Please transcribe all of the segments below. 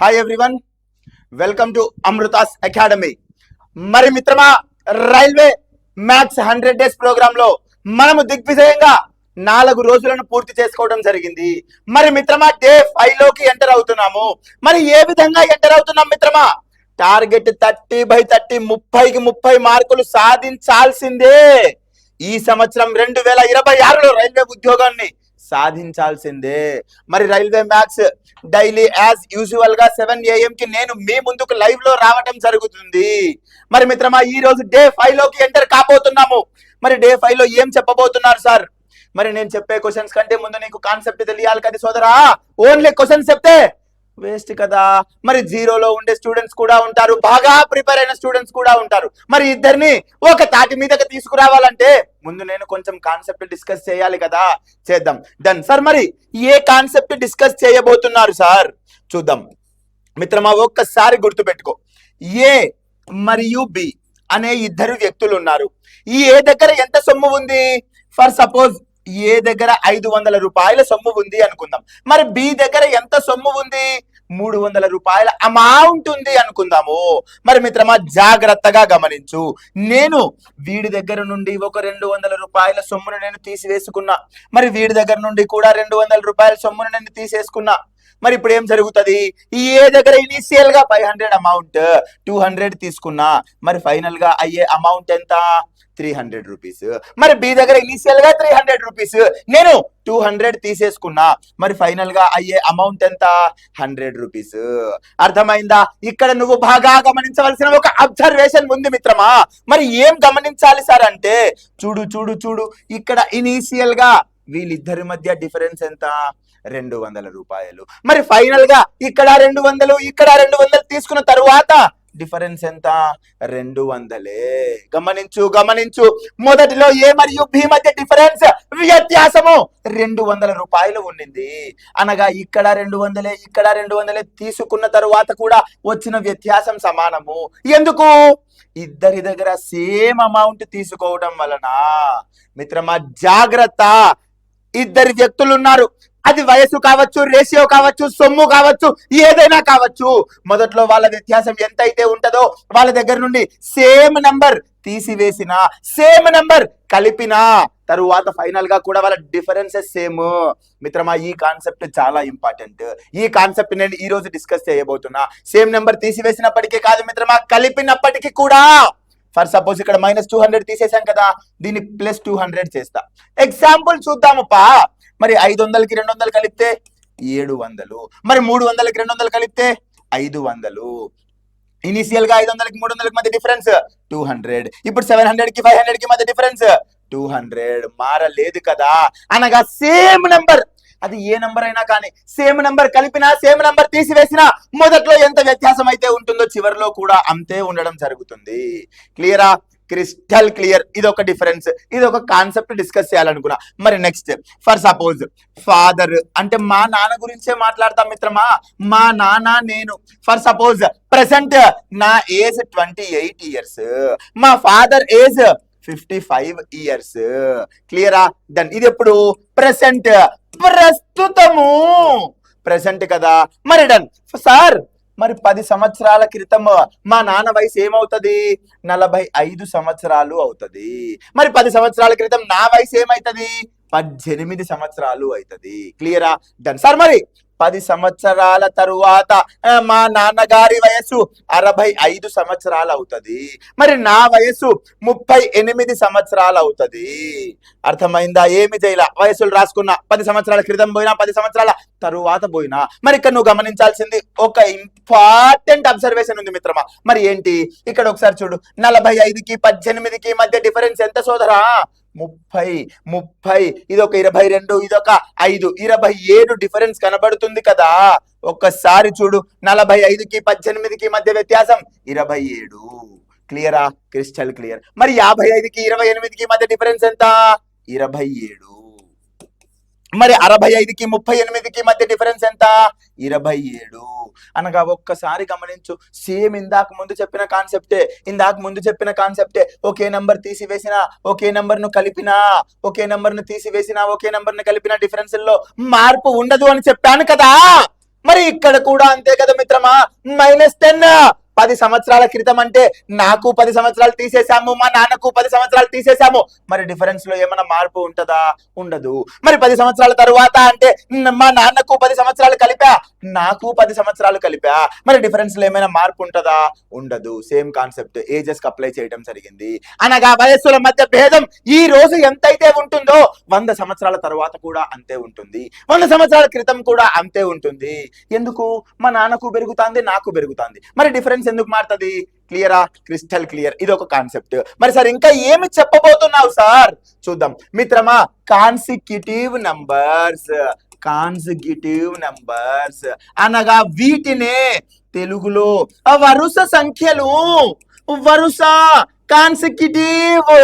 Hi everyone, welcome to Amrutha's academy. మరి మిత్రమా, railway maths 100 days programme లో మనము దిగ్విజయంగా 4 రోజులను పూర్తి చేసుకోవడం జరిగింది. మరి మిత్రమా, డే 5 లోకి ఎంటర్ అవుతున్నాము. మరి ఏ విధంగా ఎంటర్ అవుతున్నాం మిత్రమా? టార్గెట్ 30/30, 30కి 30 మార్కులు సాధించాల్సిందే. ఈ సంవత్సరం 2026లో రైల్వే ఉద్యోగాన్ని సాధించాల్సిందే. మరి railway maths daily as usual గా 7 AM కి నేను మీ ముందుకు లైవ్ లో రావడం జరుగుతుంది. మరి మిత్రమా, ఈ రోజు డే 5 లోకి ఎంటర్ కాబోతున్నాము. మరి డే 5 లో ఏం చెప్పబోతున్నారు సార్? మరి నేను చెప్పే క్వశ్చన్స్ కంటే ముందు నీకు కాన్సెప్ట్ తెలియాలి కదా సోదరా. ఓన్లీ క్వశ్చన్స్ చెప్తే వేస్ట్ కదా. మరి జీరోలో ఉండే స్టూడెంట్స్ కూడా ఉంటారు, బాగా ప్రిపేర్ అయిన స్టూడెంట్స్ కూడా ఉంటారు. మరి ఇద్దరిని ఒక తాటి మీదకి తీసుకురావాలంటే ముందు నేను కొంచెం కాన్సెప్ట్ డిస్కస్ చేయాలి కదా. చేద్దాం. Done sir. మరి ఏ కాన్సెప్ట్ డిస్కస్ చేయబోతున్నారు సార్? చూద్దాం మిత్రమా. ఒక్కసారి గుర్తుపెట్టుకో, ఏ మరియు బి అనే ఇద్దరు వ్యక్తులు ఉన్నారు. ఈ ఏ దగ్గర ఎంత సొమ్ము ఉంది? ఫర్ సపోజ్ ఏ దగ్గర 500 రూపాయల సొమ్ము ఉంది అనుకుందాం. మరి బి దగ్గర ఎంత సొమ్ము ఉంది? 300 రూపాయల అమౌంట్ ఉంది అనుకుందాము. మరి మిత్రమా, జాగ్రత్తగా గమనించు. నేను వీడి దగ్గర నుండి ఒక 200 రూపాయల సొమ్మును నేను తీసివేసుకున్నా. మరి వీడి దగ్గర నుండి కూడా 200 రూపాయల సొమ్మును నేను తీసేసుకున్నా. మరి ఇప్పుడు ఏం జరుగుతుంది? ఈ ఏ దగ్గర ఇనిషియల్ గా 500 అమౌంట్ 200 తీసుకున్నా. మరి ఫైనల్ గా అయ్యే అమౌంట్ ఎంత? 300 రూపీస్. మరి బి దగ్గర ఇనిషియల్ గా 300 రూపీస్, నేను 200 తీసేసుకున్నా. మరి ఫైనల్ గా అయ్యే అమౌంట్ ఎంత? 100 రూపీస్. అర్థమైందా? ఇక్కడ నువ్వు బాగా గమనించవలసిన ఒక అబ్జర్వేషన్ ఉంది మిత్రమా. మరి ఏం గమనించాలి సార్ అంటే, చూడు చూడు చూడు, ఇక్కడ ఇనిషియల్ గా వీళ్ళిద్దరి మధ్య డిఫరెన్స్ ఎంత? 200 రూపాయలు. మరి ఫైనల్ గా ఇక్కడ 200, ఇక్కడ 200 తీసుకున్న తరువాత డిఫరెన్స్ ఎంత? 200. గమనించు గమనించు. మొదటిలో ఏ మరియు బి మధ్య డిఫరెన్స్, వ్యత్యాసము 200 రూపాయలు ఉండింది. అనగా ఇక్కడ 200, ఇక్కడ 200 తీసుకున్న తరువాత కూడా వచ్చిన వ్యత్యాసం సమానము. ఎందుకు? ఇద్దరి దగ్గర సేమ్ అమౌంట్ తీసుకోవడం వలన. మిత్రమా జాగ్రత్త, ఇద్దరు వ్యక్తులు ఉన్నారు. అది వయసు కావచ్చు, రేషియో కావచ్చు, సొమ్ము కావచ్చు, ఏదైనా కావచ్చు. మొదట్లో వాళ్ళ వ్యత్యాసం ఎంత అయితే ఉంటుందో వాళ్ళ దగ్గర నుండి సేమ్ నంబర్ తీసివేసిన, సేమ్ నంబర్ కలిపిన తరువాత ఫైనల్ గా కూడా వాళ్ళ డిఫరెన్సెస్ సేమ్. మిత్రమా, ఈ కాన్సెప్ట్ చాలా ఇంపార్టెంట్. ఈ కాన్సెప్ట్ నేను ఈ రోజు డిస్కస్ చేయబోతున్నా. సేమ్ నెంబర్ తీసివేసినప్పటికీ కాదు మిత్రమా, కలిపినప్పటికీ కూడా. ఫర్ సపోజ్ ఇక్కడ -200 తీసేసాం కదా, దీన్ని +200 చేస్తా. ఎగ్జాంపుల్ చూద్దాము పా. మరి 500కి 200 కలిపితే 700. మరి 300కి 200 కలిపితే 500. ఇనిషియల్ గా 500కి 300కి మధ్య డిఫరెన్స్ 200. ఇప్పుడు 700కి 500కి మధ్య డిఫరెన్స్ 200. మారలేదు కదా. అనగా సేమ్ నంబర్, అది ఏ నంబర్ అయినా కానీ సేమ్ నంబర్ కలిపినా, సేమ్ నంబర్ తీసివేసినా మొదట్లో ఎంత వ్యత్యాసం అయితే ఉంటుందో చివరిలో కూడా అంతే ఉండడం జరుగుతుంది. క్లియరా? Crystal clear. ఇది ఒక డిఫరెన్స్, ఇది ఒక కాన్సెప్ట్ డిస్కస్ చేయాలనుకున్నా. మరి నెక్స్ట్, ఫర్ సపోజ్ ఫాదర్ అంటే మా నాన్న గురించే మాట్లాడతాం మిత్రమా. మా నాన్న, నేను. ఫర్ సపోజ్ ప్రెసెంట్ నా ఏజ్ 28 ఇయర్స్, మా ఫాదర్ ఏజ్ 55 ఇయర్స్. క్లియరా? డన్. ఇది ఎప్పుడు? ప్రెసెంట్, ప్రస్తుతము. ప్రెసెంట్ కదా. మరి డన్ సార్. మరి 10 సంవత్సరాల క్రితం మా నాన్న వయసు ఏమవుతుంది? 45 సంవత్సరాలు అవుతుంది. మరి 10 సంవత్సరాల క్రితం నా వయసు ఏమైతుంది? 18 సంవత్సరాలు అవుతుంది. క్లియరా? Done sir. మరి 10 సంవత్సరాల తరువాత మా నాన్నగారి వయసు 65 సంవత్సరాలు అవుతుంది. మరి నా వయసు 38 సంవత్సరాలు అవుతుంది. అర్థమైందా? ఏమి చేయాల? వయసులు రాసుకున్నా, 10 సంవత్సరాల క్రితం పోయినా, 10 సంవత్సరాల తరువాత పోయినా. మరి ఇక్కడ నువ్వు గమనించాల్సింది ఒక ఇంపార్టెంట్ అబ్జర్వేషన్ ఉంది మిత్రమా. మరి ఏంటి? ఇక్కడ ఒకసారి చూడు. 45కి 18కి మధ్య డిఫరెన్స్ ఎంత సోదరా? 30. ఇదొక 22, ఇదొక 5, 27 డిఫరెన్స్ కనబడుతుంది కదా. ఒక్కసారి చూడు. 45కి 18కి మధ్య వ్యత్యాసం 27. క్లియరా? Crystal clear. మరి 55కి 28కి మధ్య డిఫరెన్స్ ఎంత? 27. మరి 65కి 38కి మధ్య డిఫరెన్స్ ఎంత? 27. అనగా ఒక్కసారి గమనించు. సేమ్ ఇందాక ముందు చెప్పిన కాన్సెప్టే. ఒకే నంబర్ తీసివేసిన, ఒకే నంబర్ ను కలిపినా, ఒకే నంబర్ ను తీసివేసిన, ఒకే నంబర్ ను కలిపిన డిఫరెన్స్ లో మార్పు ఉండదు అని చెప్పాను కదా. మరి ఇక్కడ కూడా అంతే కదా మిత్రమా, -10. 10 సంవత్సరాల క్రితం అంటే నాకు 10 సంవత్సరాలు తీసేసాము, మా నాన్నకు 10 సంవత్సరాలు తీసేసాము. మరి డిఫరెన్స్ లో ఏమైనా మార్పు ఉంటుందా? ఉండదు. మరి 10 సంవత్సరాల తరువాత అంటే మా నాన్నకు 10 సంవత్సరాలు కలిపా, నాకు 10 సంవత్సరాలు కలిపా. మరి డిఫరెన్స్ లో ఏమైనా మార్పు ఉంటుందా? ఉండదు. సేమ్ కాన్సెప్ట్ ఏజెస్ కి అప్లై చేయడం జరిగింది. అనగా వయస్సుల మధ్య భేదం ఈ రోజు ఎంతైతే ఉంటుందో 100 సంవత్సరాల తర్వాత కూడా అంతే ఉంటుంది, 100 సంవత్సరాల క్రితం కూడా అంతే ఉంటుంది. ఎందుకు? మా నాన్నకు పెరుగుతుంది, నాకు పెరుగుతుంది. మరి డిఫరెన్స్ ఎందుకు మారుతుంది? క్లియరా? Crystal clear. ఇది ఒక కాన్సెప్ట్. మరి సార్ ఇంకా ఏమి చెప్పబోతున్నావు సార్? చూద్దాం మిత్రమా. కాన్సిక్యూటివ్ నంబర్స్, కాన్సిక్యూటివ్ నంబర్స్ అనగా వీటినే తెలుగులో వరుస సంఖ్యలు, వరుస, కాన్సిక్యూటివ్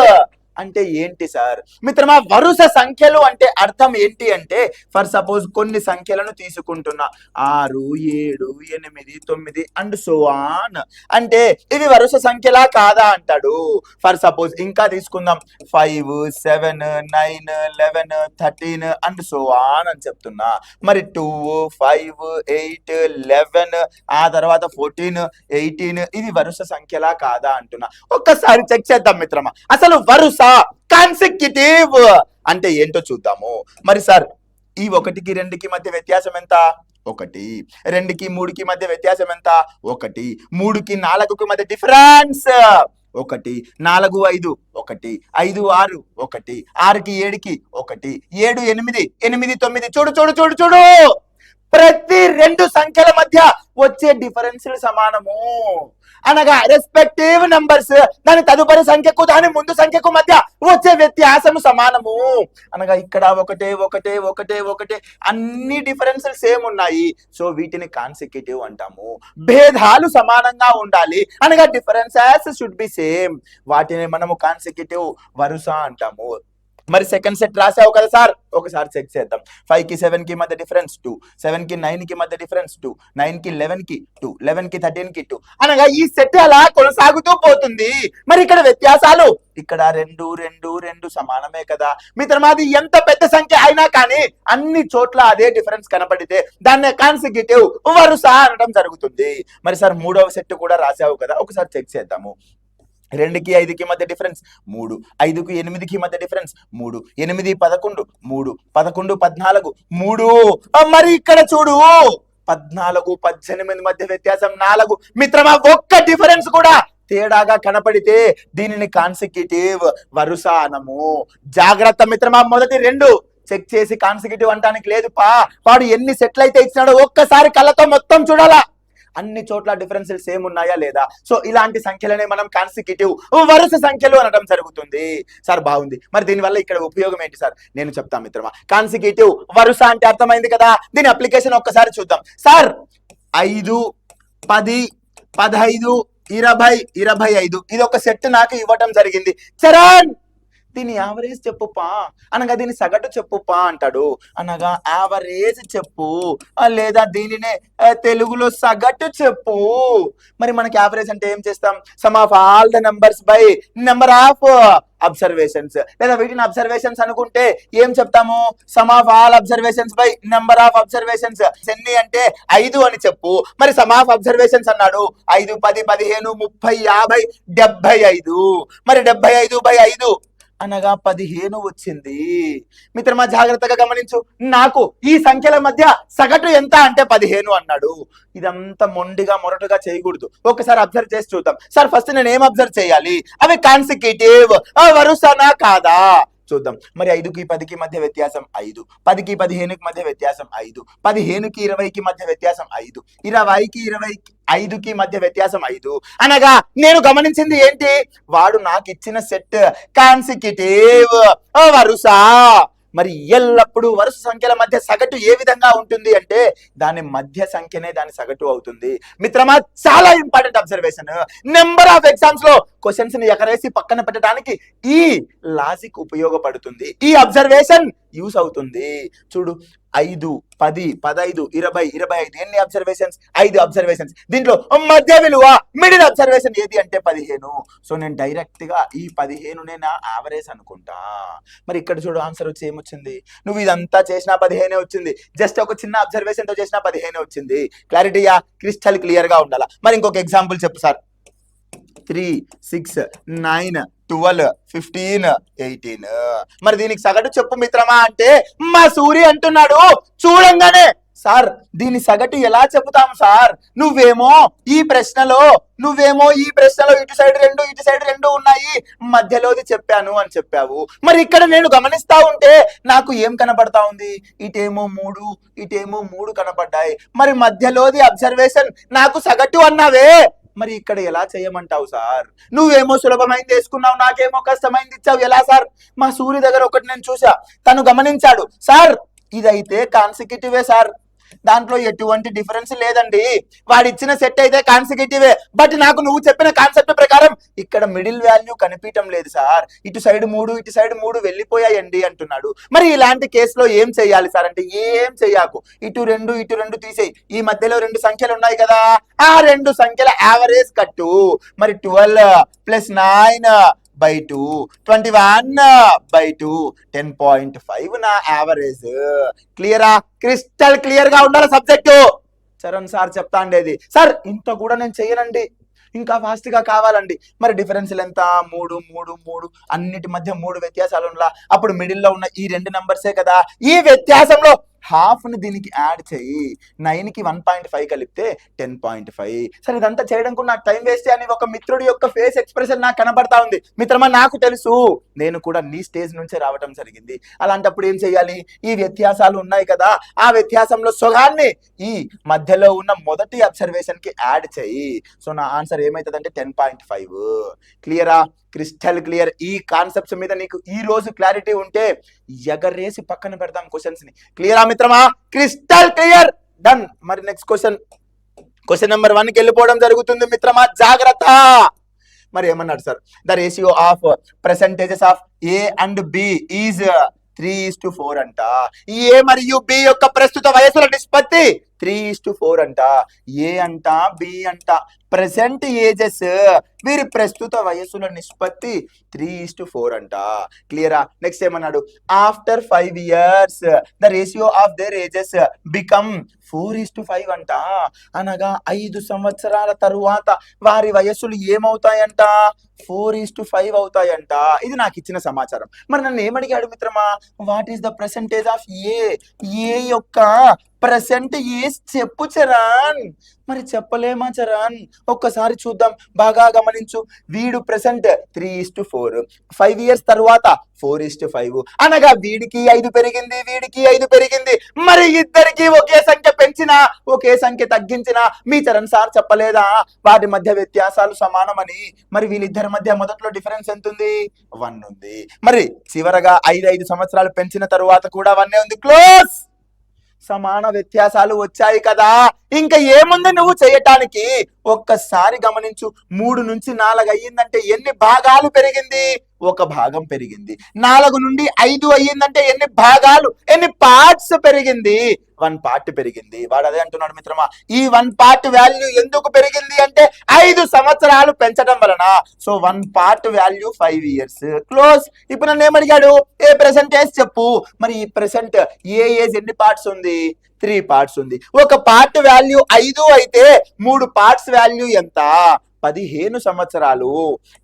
అంటే ఏంటి సార్? మిత్రమా, వరుస సంఖ్యలు అంటే అర్థం ఏంటి అంటే, ఫర్ సపోజ్ కొన్ని సంఖ్యలను తీసుకుంటున్నా, 6, 7, 8, 9 అండ్ సో ఆన్. అంటే ఇవి వరుస సంఖ్యలా కాదా అంటాడు. ఫర్ సపోజ్ ఇంకా తీసుకుందాం, 5, 7, 9, 11, 13 అండ్ సో ఆన్ అని చెప్తున్నా. మరి 2, 5, 8, 11 ఆ తర్వాత 14, 18 ఇది వరుస సంఖ్యలా కాదా అంటున్నా. ఒక్కసారి చెక్ చేద్దాం మిత్రమా. అసలు వరుస, కాన్సిక్యూటివ్ అంటే ఏంటో చూద్దాము. మరి సార్ ఈ 1కి 2కి మధ్య వ్యత్యాసం ఎంత? 1. 2కి 3కి మధ్య వ్యత్యాసం ఎంత? 1. 3కి 4కి మధ్య డిఫరెన్స్ 1. 4, 5 1. 5, 6 1. 6కి 7కి 1. 7, 8, 8, 9. చూడు చూడు చూడు చూడు, ప్రతి 2 సంఖ్యల మధ్య వచ్చే డిఫరెన్స్ సమానము. అనగా రెస్పెక్టివ్ నంబర్స్ దాని తదుపరి సంఖ్యకు దాని ముందు సంఖ్యకు మధ్య వచ్చే వ్యత్యాసము సమానము. అనగా ఇక్కడ 1 1 1 1 అన్ని డిఫరెన్సెస్ సేమ్ ఉన్నాయి. సో వీటిని కాన్సిక్యూటివ్ అంటాము. భేదాలు సమానంగా ఉండాలి అనగా డిఫరెన్సెస్ షుడ్ బి సేమ్. వాటిని మనము కాన్సిక్యూటివ్ వరుస అంటాము. మరి సెకండ్ సెట్ రాసావు కదా సార్, ఒకసారి చెక్ చేద్దాం. 5కి 7కి మధ్య డిఫరెన్స్ 2, 7కి 9కి మధ్య డిఫరెన్స్ 2, 9కి 11కి 2, 11కి 13కి 2 అనగా ఈ సెట్ అలా కొనసాగుతూ పోతుంది. మరి ఇక్కడ వ్యత్యాసాలు ఇక్కడ 2 2 2 సమానమే కదా మిత్రమా. అది ఎంత పెద్ద సంఖ్య అయినా కానీ అన్ని చోట్ల అదే డిఫరెన్స్ కనపడితే దాన్ని కాన్సిక్యూటివ్ వరుస అనడం జరుగుతుంది. మరి సార్ మూడవ సెట్ కూడా రాసావు కదా, ఒకసారి చెక్ చేద్దాము. 2కి 5కి మధ్య డిఫరెన్స్ 3, 5కి 8కి మధ్య డిఫరెన్స్ 3, 8 11 3, 11 14 3. మరి ఇక్కడ చూడు 14 18 మధ్య వ్యత్యాసం 4. మిత్రమా, ఒక్క డిఫరెన్స్ కూడా తేడాగా కనపడితే దీనిని కాన్సిక్యూటివ్ వరుస అనము. జాగ్రత్త మిత్రమా, మొదటి 2 చెక్ చేసి కాన్సిక్యూటివ్ అంటానికి లేదు. వాడు ఎన్ని సెట్లు అయితే ఇచ్చినాడో ఒక్కసారి కళ్ళతో మొత్తం చూడాలా, అన్ని చోట్ల డిఫరెన్సెస్ సేమ్ ఉన్నాయా లేదా. సో ఇలాంటి సంఖ్యలనే మనం కాన్సిక్యూటివ్ వరుస సంఖ్యలు అనడం జరుగుతుంది. సార్ బాగుంది, మరి దీనివల్ల ఇక్కడ ఉపయోగం ఏంటి సార్? నేను చెప్తాను మిత్రమా. కాన్సిక్యూటివ్ వరుస అంటే అర్థమైంది కదా, దీని అప్లికేషన్ ఒక్కసారి చూద్దాం. సార్ 5, 10, 15, 20, 25 ఇది ఒక సెట్ నాకు ఇవ్వటం జరిగింది. చరణ్ దీని యావరేజ్ చెప్పుపా అనగా దీని సగటు చెప్పుపా అంటాడు. అనగా యావరేజ్ చెప్పు లేదా దీనినే తెలుగులో సగటు చెప్పు. మరి మనకి యావరేజ్ అంటే ఏం చేస్తాం? Some of all the numbers by number of observations, లేదా వీటిని అబ్జర్వేషన్స్ అనుకుంటే ఏం చెప్తాము? Some of all observations by number of observations. ఎన్ని అంటే 5 అని చెప్పు. మరి సమ్ ఆఫ్ అబ్జర్వేషన్స్ అన్నాడు 5 10 15 30 50 75. మరి 75/5 అనగా 15 వచ్చింది. మిత్రమా జాగ్రత్తగా గమనించు, నాకు ఈ సంఖ్యల మధ్య సగటు ఎంత అంటే 15 అన్నాడు. ఇదంతా మొరటుగా చేయకూడదు, ఒకసారి అబ్జర్వ్ చేసి చూద్దాం. సార్ ఫస్ట్ నేను ఏం అబ్జర్వ్ చేయాలి? అవి కాన్సిక్యూటివ్ వరుసనా కాదా చూద్దాం. మరి 5కి 10కి మధ్య వ్యత్యాసం 5, 10కి 15కి మధ్య వ్యత్యాసం 5, 15కి 20కి మధ్య వ్యత్యాసం 5, 20కి 25కి మధ్య వ్యత్యాసం 5. అనగా నేను గమనించింది ఏంటి? వాడు నాకు ఇచ్చిన సెట్ కాన్సిక్యూటివ్ వరుస. మరి ఎల్లప్పుడూ వరుస సంఖ్యల మధ్య సగటు ఏ విధంగా ఉంటుంది అంటే దాని మధ్య సంఖ్యనే దాని సగటు అవుతుంది. మిత్రమా చాలా important observation. Number of exams లో క్వశ్చన్స్ ని ఎగరేసి పక్కన పెట్టడానికి ఈ లాజిక్ ఉపయోగపడుతుంది, ఈ అబ్జర్వేషన్ యూస్ అవుతుంది. చూడు 5, 10, 15, 20, 25 ఎన్ని అబ్జర్వేషన్స్? 5 అబ్జర్వేషన్స్. దీంట్లో మధ్య విలువ మిడిల్ అబ్జర్వేషన్ ఏది అంటే 15. సో నేను డైరెక్ట్ గా ఈ 15 నా యావరేజ్ అనుకుంటా. మరి ఇక్కడ చూడు ఆన్సర్ వచ్చి ఏమొచ్చింది? నువ్వు ఇదంతా చేసినా 15 వచ్చింది, జస్ట్ ఒక చిన్న అబ్జర్వేషన్ తో చేసినా 15 వచ్చింది. క్లారిటీయా? క్రిస్టల్ క్లియర్ గా ఉండాలా. మరి ఇంకొక ఎగ్జాంపుల్ చెప్పు సార్. 3, 6, 9, 12, 15, 18. మరి దీనికి సగటు చెప్పు మిత్రమా అంటే మా సూరి అంటున్నాడు చూడంగానే, సార్ దీని సగటు ఎలా చెబుతాం సార్? నువ్వేమో ఈ ప్రశ్నలో ఇటు సైడ్ 2 ఉన్నాయి, మధ్యలోది చెప్పాను అని చెప్పావు. మరి ఇక్కడ నేను గమనిస్తా ఉంటే నాకు ఏం కనపడతా ఉంది? ఇటేమో 3 కనపడ్డాయి. మరి మధ్యలోది అబ్జర్వేషన్ నాకు సగటు అన్నావే, మరి ఇక్కడ ఎలా చేయమంటావు సార్? నువ్వేమో సులభమైంది వేసుకున్నావు, నాకేమో కష్టమైంది ఇచ్చావు. ఎలా సార్? మా సూర్య దగ్గర ఒకటి నేను చూసా, తను గమనించాడు, సార్ ఇదైతే కాన్సిక్యూటివే సార్, దాంట్లో ఎటువంటి డిఫరెన్స్ లేదండి, వాడిచ్చిన సెట్ అయితే కాన్సిక్యూటివే. బట్ నాకు నువ్వు చెప్పిన కాన్సెప్ట్ ప్రకారం ఇక్కడ మిడిల్ వాల్యూ కనిపించడం లేదు సార్, ఇటు సైడ్ 3 వెళ్ళిపోయాయండి అంటున్నాడు. మరి ఇలాంటి కేసులో ఏం చెయ్యాలి సార్ అంటే, ఏం చెయ్యాకు, ఇటు 2 తీసేయి, ఈ మధ్యలో 2 సంఖ్యలు ఉన్నాయి కదా, ఆ 2 సంఖ్యల యావరేజ్ కట్టు. మరి 12 + 9/2, 21/2, 10.5 నా యావరేజ్. క్లియరా? క్రిస్టల్ క్లియర్ గా ఉండాలి సబ్జెక్టు. చరణ్ సార్ చెప్తా ఉండేది, సార్ ఇంత కూడా నేను చెయ్యనండి, ఇంకా ఫాస్ట్ గా కావాలండి. మరి డిఫరెన్స్ ఎంత? 3 అన్నిటి మధ్య 3 వ్యత్యాసాలు ఉండాల. అప్పుడు మిడిల్ లో ఉన్న ఈ 2 నంబర్సే కదా, ఈ వ్యత్యాసంలో హాఫ్ ని దీనికి యాడ్ చేయి, 9 కి 1.5 కలిపితే 10.5. సరే ఇదంతా చేయడం కూడా నాకు టైం వేస్ట్ అని ఒక మిత్రుడి యొక్క ఫేస్ ఎక్స్ప్రెషన్ నాకు కనబడతా ఉంది. మిత్రమా నాకు తెలుసు, నేను కూడా నీ స్టేజ్ నుంచే రావటం జరిగింది. అలాంటప్పుడు ఏం చేయాలి? ఈ వ్యత్యాసాలు ఉన్నాయి కదా, ఆ వ్యత్యాసంలో సగాన్ని ఈ మధ్యలో ఉన్న మొదటి అబ్జర్వేషన్ కి యాడ్ చేయి. సో నా ఆన్సర్ ఏమైతుందంటే 10.5. క్లియరా? Crystal clear. ఈ కాన్సెప్ట్స్ మీద నీకు ఈ రోజు క్లారిటీ ఉంటే ఎగరేసి పక్కన పెడతాం క్వశ్చన్స్ ని. క్లియరా మిత్రమా? Crystal clear. డన్. మరి నెక్స్ట్ క్వశ్చన్ నెంబర్ 1కి వెళ్ళిపోవడం జరుగుతుంది మిత్రమా, జాగ్రత్త. మరి ఏమన్నాడు sir? The ratio of percentages of A and B is 3:4 అంట. ఏ మరియు బి యొక్క ప్రస్తుత వయసుల నిష్పత్తి 3:4 అంట. ఏ అంట, బి అంట, ప్రెసెంట్ ఏజెస్, వీరి ప్రస్తుత వయసుల నిష్పత్తి 3:4 అంట. క్లియరా? నెక్స్ట్ ఏమన్నాడు? After 5 years the ratio of their ages become 4:5 అంట. అనగా 5 సంవత్సరాల తరువాత వారి వయస్సులు ఏమవుతాయంట? 4:5 అవుతాయంట. ఇది నాకు ఇచ్చిన సమాచారం. మరి నన్ను ఏమడిగాడు మిత్రమా? What is the percentage of A యొక్క ప్రెసెంట్ ఏజ్ చెప్పు చరణ్. మరి చెప్పలేమా చరణ్? ఒక్కసారి చూద్దాం, బాగా గమనించు. వీడు ప్రెసెంట్ 3:4, 5 years తర్వాత 4:5, అనగా వీడికి 5 పెరిగింది, వీడికి 5 పెరిగింది. మరి ఇద్దరికి ఒకే సంఖ్య పెంచినా ఒకే సంఖ్య తగ్గించినా మీ చరణ్ సార్ చెప్పలేదా వాటి మధ్య వ్యత్యాసాలు సమానమని? మరి వీళ్ళిద్దరి మధ్య మొదట్లో డిఫరెన్స్ ఎంత ఉంది? 1 ఉంది. మరి చివరగా 5 సంవత్సరాలు పెంచిన తరువాత కూడా 1 ఉంది. క్లోజ్. సమాన వ్యత్యాసాలు వచ్చాయి కదా, ఇంకా ఏముంది నువ్వు చేయటానికి? ఒక్కసారి గమనించు. 3 నుంచి 4 అయ్యిందంటే ఎన్ని భాగాలు పెరిగింది? 1 భాగం పెరిగింది. 4 నుండి 5 అయ్యిందంటే ఎన్ని భాగాలు, ఎన్ని పార్ట్స్ పెరిగింది? 1 పార్ట్ పెరిగింది. వాడు అదే అంటున్నాడు మిత్రమా, ఈ 1 పార్ట్ వాల్యూ ఎందుకు పెరిగింది అంటే 5 సంవత్సరాలు పెంచడం వలన. So 1 part value 5 years. Close. ఇప్పుడు నన్ను ఏమడిగాడు? ఏ ప్రెసెంటేజ్ చెప్పు. మరి ఈ ప్రెసెంట్ ఏ ఏజ్ ఎన్ని పార్ట్స్ ఉంది? 3 పార్ట్స్ ఉంది. 1 పార్ట్ వాల్యూ 5 అయితే 3 పార్ట్స్ వాల్యూ ఎంత? 15 సంవత్సరాలు.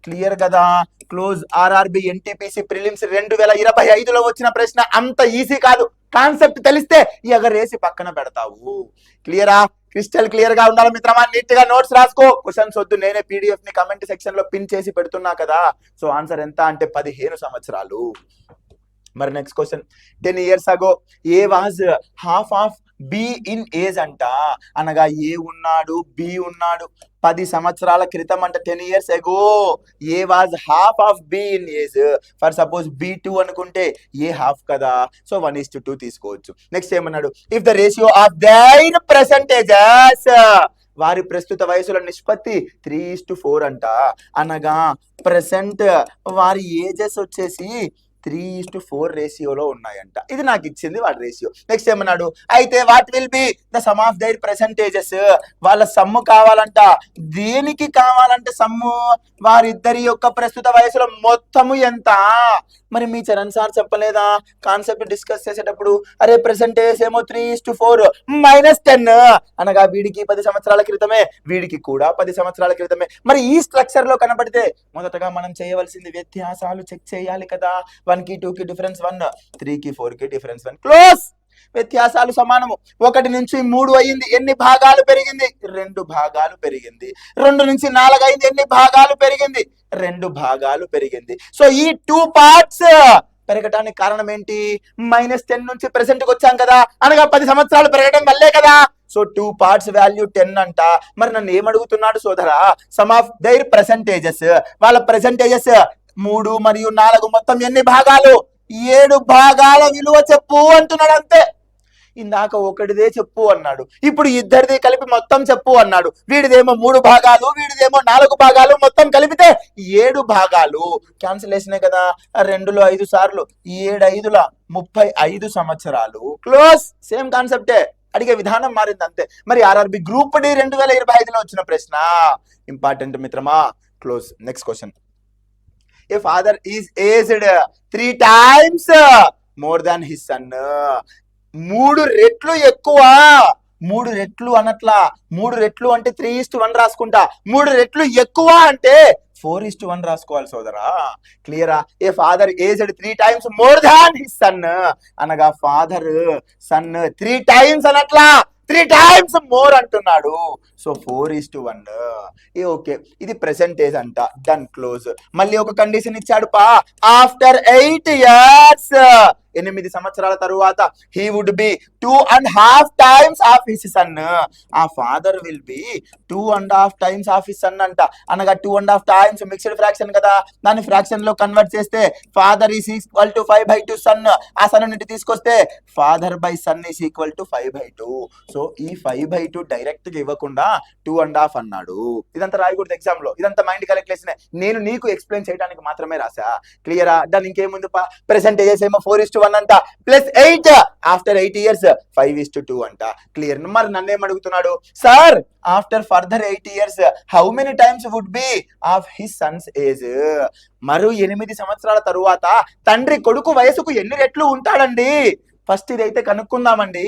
క్లియర్ కదా? క్లోజ్. ఆర్ఆర్బి ఎన్టీపీసీ ప్రిలిమ్స్ 2025లో వచ్చిన ప్రశ్న అంత ఈజీ కాదు. కాన్సెప్ట్ తెలిస్తే ఎగరేసి పక్కన పెడతావు. క్లియరా? క్రిస్టల్ క్లియర్ గా ఉండాలి మిత్రమా. నీట్ గా నోట్స్ రాసుకో. క్వశ్చన్స్ వద్దు, నేనే పీడిఎఫ్ ని కమెంట్ సెక్షన్ లో పిన్ చేసి పెడుతున్నా కదా. సో ఆన్సర్ ఎంత అంటే 15 సంవత్సరాలు. మరి next question. 10 years ago A was half of be in age అంట. అనగా ఏ ఉన్నాడు, బి ఉన్నాడు. 10 సంవత్సరాల క్రితం అంటే 10 years ago A was half of be in age. For suppose B2 అనుకుంటే ఏ హాఫ్ కదా, సో 1:2 తీసుకోవచ్చు. నెక్స్ట్ ఏమన్నాడు? If the ratio of their percentages, వారి ప్రస్తుత వయసుల నిష్పత్తి 3:4 అంట. అనగా ప్రెసెంట్ వారి ఏజెస్ వచ్చేసి 3:4 రేషియోలో ఉన్నాయంట. ఇది నాకు ఇచ్చింది వాడి రేషియో. నెక్స్ట్ ఏమన్నాడు, అయితే what will be the sum of their percentages, వాళ్ళ సమ్ము కావాలంట. దేనికి కావాలంటే సమ్ము? వారిద్దరి యొక్క ప్రస్తుత వయసులో మొత్తము ఎంత? మరి మీ చరణ్ సార్ చెప్పలేదా కాన్సెప్ట్ డిస్కస్ చేసేటప్పుడు? అరే పర్సంటేజ్ ఏమో 3:4 -10 అనగా వీడికి 10 సంవత్సరాల క్రితమే, వీడికి కూడా 10 సంవత్సరాల క్రితమే. మరి ఈ స్ట్రక్చర్ లో కనబడితే మొదటగా మనం చేయవలసింది వ్యత్యాసాలు చెక్ చేయాలి కదా. 1కి 2కి డిఫరెన్స్ 1, 3కి 4కి డిఫరెన్స్ 1. క్లోజ్. వ్యత్యాసాలు సమానము. 1 నుంచి 3 అయింది, ఎన్ని భాగాలు పెరిగింది? 2 భాగాలు పెరిగింది. 2 నుంచి 4 అయింది, ఎన్ని భాగాలు పెరిగింది? 2 భాగాలు పెరిగింది. సో ఈ 2 పార్ట్స్ పెరగటానికి కారణం ఏంటి? -10 నుంచి ప్రెసెంట్ కి వచ్చాం కదా, అనగా 10 సంవత్సరాలు పెరగడం వల్లే కదా. సో 2 పార్ట్స్ వాల్యూ 10 అంట. మరి నన్ను ఏమడుగుతున్నాడు సోదరా? సమ్ ఆఫ్ దైర్ పర్సంటేజెస్, వాళ్ళ పర్సంటేజెస్ 3 మరియు 4 మొత్తం ఎన్ని భాగాలు? 7 భాగాల విలువ చెప్పు అంటున్నాడు. అంతే. ఇందాక ఒకటిదే చెప్పు అన్నాడు, ఇప్పుడు ఇద్దరిది కలిపి మొత్తం చెప్పు అన్నాడు. వీడిదేమో 3 భాగాలు, వీడిదేమో 4 భాగాలు, మొత్తం కలిపితే 7 భాగాలు. క్యాన్సిలేషనే కదా. 2లో 5 సార్లు 7 5ల 35 సంవత్సరాలు. క్లోజ్. సేమ్ కాన్సెప్టే, అడిగే విధానం మారింది అంతే. మరి ఆర్ఆర్బి గ్రూప్ డి 2025లో వచ్చిన ప్రశ్న ఇంపార్టెంట్ మిత్రమా. Close. Next question. A father is aged 3 times more than his sun. 3 రెట్లు ఎక్కువ. 3 రెట్లు అనట్లా. 3 రెట్లు అంటే 3:1 రాసుకుంటా. 3 రెట్లు ఎక్కువ అంటే 4:1 రాసుకోవాలి సోదరా. క్లియరా? A father aged 3 times more than his son అనగా ఫాదర్ సన్ 3 times అనట్లా, 3 times మోర్ అంటున్నాడు. సో 4:1. ఓకే, ఇది ప్రెసెంటేజ్ అంట. డన్. క్లోజ్. మళ్ళీ ఒక కండిషన్ ఇచ్చాడు పా. ఆఫ్టర్ 8 years, 8 సంవత్సరాల తరువాత, he would be 2.5 times of his son. ఆ father will be 2.5 times of his son అంట. అనగా 2.5 times మిక్స్డ్ ఫ్రాక్షన్ కదా, దాన్ని ఫ్రాక్షన్ లో కన్వర్ట్ చేస్తే father is equal to 5/2 son. ఆ సన్ నుండి తీసుకొస్తే father by son is equal to 5/2. So ఈ 5/2 డైరెక్ట్ గా ఇవ్వకుండా 2.5 అన్నాడు. ఇదంతా రాయకూడదు ఎగ్జామ్ లో, ఇదంతా మైండ్ క్యాలిక్యులేషన్. నేను నీకు ఎక్స్ప్లెయిన్ చేయడానికి మాత్రమే రాసా. క్లియరా? దాని ఇంకేముంది పా. ప్రెసెంటేజెస్ ఏమో 4:1 అంట, +8 ఆఫ్టర్ 8 years 5:2 అంట. క్లియర్? మరి నన్నేం అడుగుతున్నాడు? Sir after further 8 years how many times would be of his son's age. మరో 8 సంవత్సరాల తరువాత తండ్రి కొడుకు వయసుకు ఎన్ని రెట్లు ఉంటాడండి? ఫస్ట్ ఇదైతే కనుక్కుందామండి,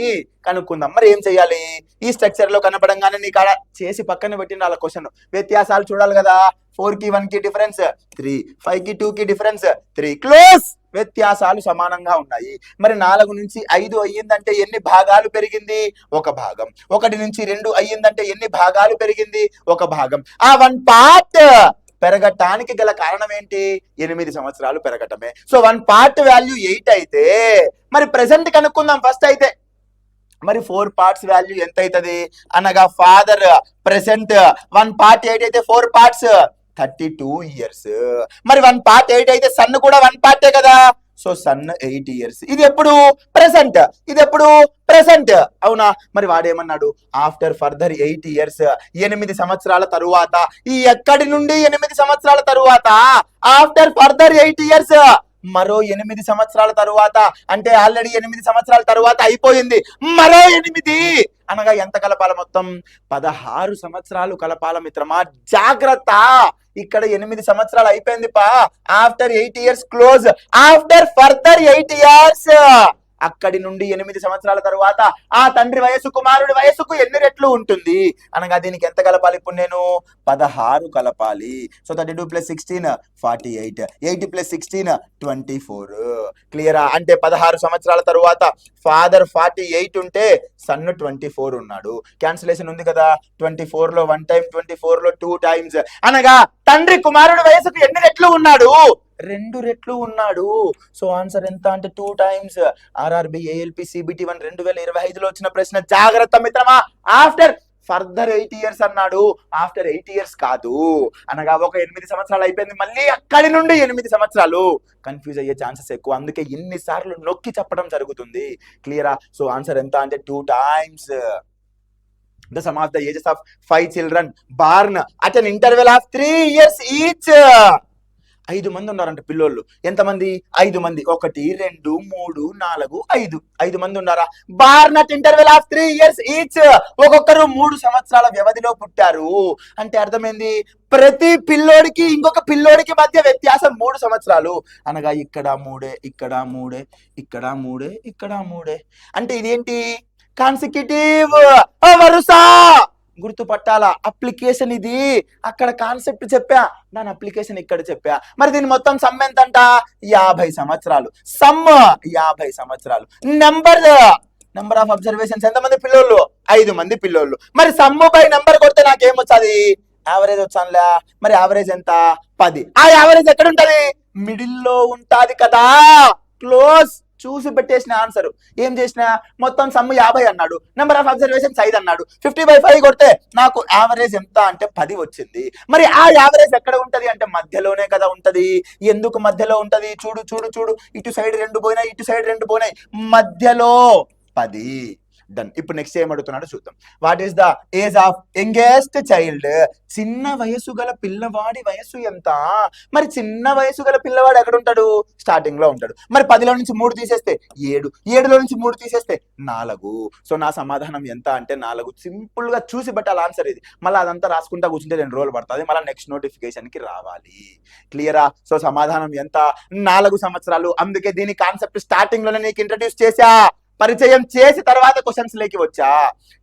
కనుక్కుందాం. మరి ఏం చెయ్యాలి? ఈ స్ట్రక్చర్ లో కనపడంగానే నీకు ఆడ చేసి పక్కన పెట్టిన వాళ్ళ క్వశ్చన్. వ్యత్యాసాలు చూడాలి కదా. 4కి 1కి డిఫరెన్స్ 3, 5కి 2కి డిఫరెన్స్ 3. క్లోజ్. వ్యత్యాసాలు సమానంగా ఉన్నాయి. మరి 4 నుంచి 5 అయ్యిందంటే ఎన్ని భాగాలు పెరిగింది? 1 భాగం. 1 నుంచి 2 అయ్యిందంటే ఎన్ని భాగాలు పెరిగింది? 1 భాగం. ఆ 1 పార్ట్ పెరగటానికి గల కారణం ఏంటి? 8 సంవత్సరాలు పెరగటమే. సో 1 పార్ట్ వాల్యూ 8 అయితే మరి ప్రెసెంట్ కనుక్కుందాం ఫస్ట్ అయితే. మరి 4 పార్ట్స్ వాల్యూ ఎంత అవుతుంది అనగా ఫాదర్ ప్రెసెంట్ 1 పార్ట్ 8 అయితే 4 పార్ట్స్ 32 years. మరి 1 పార్ట్ 8 అయితే సన్ కూడా 1 పార్టే కదా. So son 8 years. ఇది ఎప్పుడు? ప్రెసెంట్. ఇది ఎప్పుడు? ప్రెసెంట్. అవునా? మరి వాడేమన్నాడు? ఆఫ్టర్ ఫర్దర్ 8 years, 8 సంవత్సరాల తరువాత. ఈ ఎక్కడి నుండి 8 సంవత్సరాల తరువాత? ఆఫ్టర్ ఫర్దర్ 8 years, మరో 8 సంవత్సరాల తరువాత. అంటే ఆల్రెడీ 8 సంవత్సరాల తరువాత అయిపోయింది, మరో 8 అనగా ఎంత కలపాల? మొత్తం 16 సంవత్సరాలు కలపాల మిత్రమా. జాగ్రత్త, ఇక్కడ 8 సంవత్సరాలు అయిపోయింది పా. After 8 years. Close. After further 8 years, అక్కడి నుండి 8 సంవత్సరాల తరువాత ఆ తండ్రి వయసు కుమారుడి వయసుకు ఎన్ని రెట్లు ఉంటుంది అనగా దీనికి ఎంత కలపాలి? ఇప్పుడు నేను 16 కలపాలి. సో 32 + 16 48, 8 + 16 24. క్లియరా? అంటే 16 సంవత్సరాల తరువాత ఫాదర్ 48 ఉంటే సన్ 24 ఉన్నాడు. క్యాన్సిలేషన్ ఉంది కదా. 24లో 1 టైం, 24లో 2 times అనగా తండ్రి కుమారుడి వయసుకు ఎన్ని రెట్లు ఉన్నాడు? 2 రెట్లు ఉన్నాడు. సో ఆన్సర్ ఎంత అంటే 2 times. ఆర్ఆర్బి ఏఎల్పి సిబిటి 1 2025లో వచ్చిన ప్రశ్న. జాగ్రత్త మిత్రమా. ఆఫ్టర్ ఫర్దర్ 8 years అన్నాడు. ఆఫ్టర్ 8 years కాదు, అనగా ఒక 8 సంవత్సరాలు అయిపోయింది, మళ్ళీ అక్కడి నుండి 8 సంవత్సరాలు. కన్ఫ్యూజ్ అయ్యే ఛాన్సెస్ ఎక్కువ, అందుకే ఇన్నిసార్లు నొక్కి చెప్పడం జరుగుతుంది. క్లియరా? సో ఆన్సర్ ఎంత అంటే 2 times. The sum of the ages of 5 children born at an interval of 3 years each 5 మంది ఉన్నారంట పిల్లోళ్ళు. ఎంతమంది? 5 మంది. 1 2 3 4 5. 5 మంది ఉన్నారా? Born at interval of 3 years each. ఒక్కొక్కరు 3 సంవత్సరాల వ్యవధిలో పుట్టారు. అంటే అర్థమైంది, ప్రతి పిల్లోడికి ఇంకొక పిల్లోడికి మధ్య వ్యత్యాసం 3 సంవత్సరాలు. అనగా ఇక్కడ 3, ఇక్కడ 3, ఇక్కడ 3, ఇక్కడ 3. అంటే ఇదేంటి? కాన్సిక్యూటివ్ వరుస. గుర్తుపట్టాలా? అప్లికేషన్ ఇది. అక్కడ కాన్సెప్ట్ చెప్పా, దాని అప్లికేషన్ ఇక్కడ చెప్పా. మరి దీని మొత్తం సమ్ ఎంతంట? 50 సంవత్సరాలు. సమ్ 50 సంవత్సరాలు. నెంబర్ ఆఫ్ అబ్జర్వేషన్స్ ఎంతమంది పిల్లోళ్ళు? 5 మంది పిల్లోళ్ళు. మరి సమ్ బై నెంబర్ కొడితే నాకేమొచ్చాది? యావరేజ్ వచ్చానులే. మరి యావరేజ్ ఎంత? 10. ఆ యావరేజ్ ఎక్కడ ఉంటది? మిడిల్లో ఉంటాది కదా. క్లోజ్. చూసి పెట్టేసిన ఆన్సర్. ఏం చేసిన? మొత్తం సమ్ 50 అన్నాడు, నెంబర్ ఆఫ్ అబ్జర్వేషన్స్ 5 అన్నాడు. 50/5 కొడితే నాకు యావరేజ్ ఎంత అంటే 10 వచ్చింది. మరి ఆ యావరేజ్ ఎక్కడ ఉంటది అంటే మధ్యలోనే కదా ఉంటది. ఎందుకు మధ్యలో ఉంటది? చూడు చూడు చూడు, ఇటు సైడ్ 2 పోయినాయి, ఇటు సైడ్ 2 పోయినాయి, మధ్యలో 10. డన్. ఇప్పుడు నెక్స్ట్ ఏం అడుగుతున్నాడో చూద్దాం. What is the age of youngest child? చిన్న వయసు గల పిల్లవాడి వయసు ఎంత? మరి చిన్న వయసు గల పిల్లవాడు ఎక్కడ ఉంటాడు? స్టార్టింగ్ లో ఉంటాడు. మరి 10లో నుంచి 3 తీసేస్తే 7, 7లో నుంచి 3 తీసేస్తే 4. సో నా సమాధానం ఎంత అంటే 4. సింపుల్ గా చూసి పెట్టాలి ఆన్సర్ ఇది. మళ్ళీ అదంతా రాసుకుంటా కూర్చుంటే 2 రోజులు పడుతుంది. మళ్ళీ నెక్స్ట్ నోటిఫికేషన్ కి రావాలి. క్లియరా? సో సమాధానం ఎంత? 4 సంవత్సరాలు. అందుకే దీని కాన్సెప్ట్ స్టార్టింగ్ లోనే నీకు ఇంట్రడ్యూస్ చేశా, పరిచయం చేసి తర్వాత క్వశ్చన్స్ లేకి వచ్చా.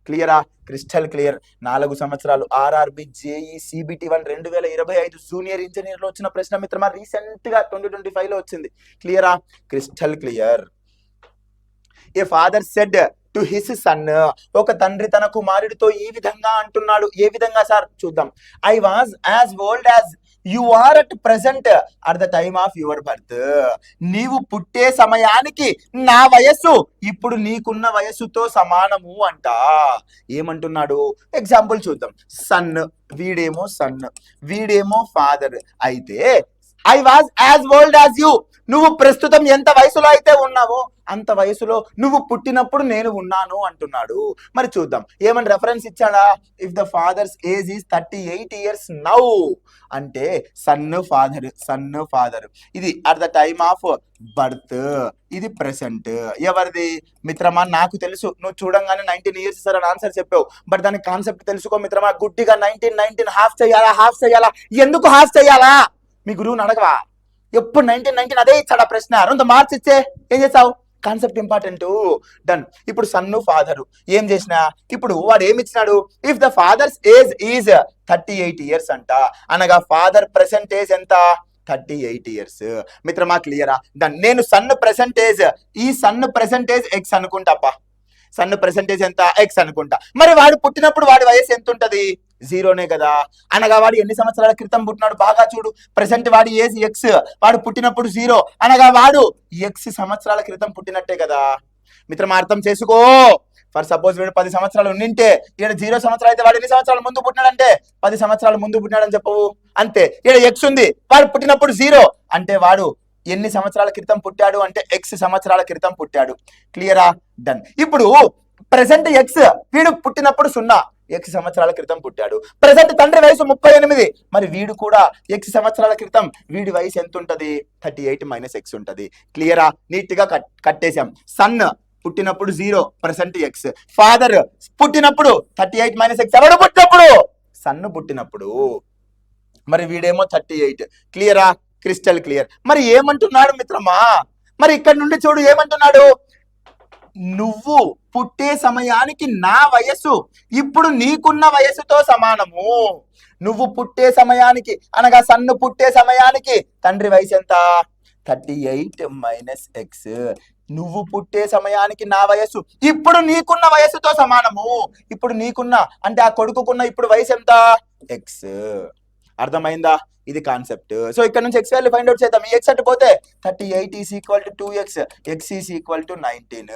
క్లియరా? Crystal clear. 4 సంవత్సరాలు. RRB, JE, CBT 1 2025 junior engineer లో వచ్చిన ప్రశ్న మిత్రమా. రీసెంట్ గా 2025 లో వచ్చింది. క్లియరా? Crystal clear. A father said to his son. ఒక తండ్రి తన కుమారుడితో ఈ విధంగా అంటున్నాడు. ఏ విధంగా సార్? చూద్దాం. I was as old as you are at present at the time of your birth. నీవు పుట్టే సమయానికి నా వయస్సు ఇప్పుడు నీకున్న వయస్సుతో సమానము అంట. ఏమంటున్నాడు? ఎగ్జాంపుల్ చూద్దాం. సన్, వీడేమో సన్, వీడేమో ఫాదర్. అయితే I was as old as you. నువ్వు ప్రస్తుతం ఎంత వయసులో అయితే ఉన్నావో అంత వయసులో నువ్వు పుట్టినప్పుడు నేను ఉన్నాను అంటున్నాడు. మరి చూద్దాం ఏమని రెఫరెన్స్ ఇచ్చాడా? If the father's age is 38 years now అంటే సన్ ఫాదర్, సన్ ఫాదర్. ఇది at the time of birth, ఇది ప్రెసెంట్. ఎవరిది మిత్రమా? నాకు తెలుసు. నువ్వు చూడంగానే 19 years సార్ అని ఆన్సర్ చెప్పావు. బట్ దాని కాన్సెప్ట్ తెలుసుకో మిత్రమా. గుడ్డిగా 19 హాఫ్ చేయాలా? ఎందుకు హాఫ్ చేయాలా? మీ గురువుని అడగవా? ఎప్పుడు 19 అదే ఇచ్చాడు ఆ ప్రశ్న. 2 మార్క్స్ ఇచ్చే ఏం చేసావు? Concept important. డన్. ఇప్పుడు సన్ను ఫాదరు ఏం చేసినా, ఇప్పుడు వాడు ఏమి ఇచ్చినాడు? If the father's age is 38 years అంట. అనగా ఫాదర్ ప్రెసెంట్ ఏజ్ ఎంత? 38 years. మిత్రమా క్లియరా? డన్. నేను సన్ ప్రెసెంటేజ్, ఈ సన్ ప్రెసెంటేజ్ ఎక్స్ అనుకుంటాపా. సన్ ప్రెసెంటేజ్ ఎంత? ఎక్స్ అనుకుంటా. మరి వాడు పుట్టినప్పుడు వాడి వయసు ఎంత ఉంటది? 0నే కదా. అనగా వాడు ఎన్ని సంవత్సరాల క్రితం పుట్టినాడు? బాగా చూడు. ప్రెసెంట్ వాడి ఏజ్ ఎక్స్, వాడు పుట్టినప్పుడు 0, అనగా వాడు ఎక్స్ సంవత్సరాల క్రితం పుట్టినట్టే కదా. మిత్రమా అర్థం చేసుకో. ఫర్ సపోజ్ వీడు 10 సంవత్సరాలు ఉండింటే ఈడ 0 సంవత్సరాలు అయితే వాడు ఎన్ని సంవత్సరాలు ముందు పుట్టినాడంటే 10 సంవత్సరాలు ముందు పుట్టినాడని చెప్పవు. అంతే. ఈడ ఎక్స్ ఉంది, వాడు పుట్టినప్పుడు 0 అంటే వాడు ఎన్ని సంవత్సరాల క్రితం పుట్టాడు అంటే ఎక్స్ సంవత్సరాల క్రితం పుట్టాడు. క్లియరా? డన్. ఇప్పుడు ప్రెసెంట్ ఎక్స్, వీడు పుట్టినప్పుడు 0, ఎక్స్ సంవత్సరాల క్రితం పుట్టాడు. ప్రెసెంట్ తండ్రి వయసు 38, మరి వీడు కూడా ఎక్స్ సంవత్సరాల క్రితం, వీడి వయసు ఎంత ఉంటది? 38 - ఎక్స్ ఉంటది. క్లియరా? నీట్ గా కట్టేశాం. సన్ పుట్టినప్పుడు 0, ప్రెసెంట్ ఎక్స్. ఫాదర్ పుట్టినప్పుడు 38 - ఎక్స్. ఎవడు పుట్టినప్పుడు? సన్ను పుట్టినప్పుడు. మరి వీడేమో 38. క్లియరా? Crystal clear. మరి ఏమంటున్నాడు మిత్రమా? మరి ఇక్కడ నుండి చూడు ఏమంటున్నాడు? నువ్వు పుట్టే సమయానికి నా వయస్సు ఇప్పుడు నీకున్న వయస్సుతో సమానము. నువ్వు పుట్టే సమయానికి అనగా సన్ను పుట్టే సమయానికి తండ్రి వయసు ఎంత? 38 - ఎక్స్. నువ్వు పుట్టే సమయానికి నా వయస్సు ఇప్పుడు నీకున్న వయస్సుతో సమానము. ఇప్పుడు నీకున్న అంటే ఆ కొడుకుకున్న ఇప్పుడు వయసు ఎంత? ఎక్స్. అర్థమైందా? ఇది కాన్సెప్ట్. సో ఇక్కడ నుంచి ఎక్స్ వాల్యూ ఫైండ్ అవుట్ చేద్దాం. ఈ ఎక్స్ అటు పోతే 38 = 2x, ఎక్స్ = 19.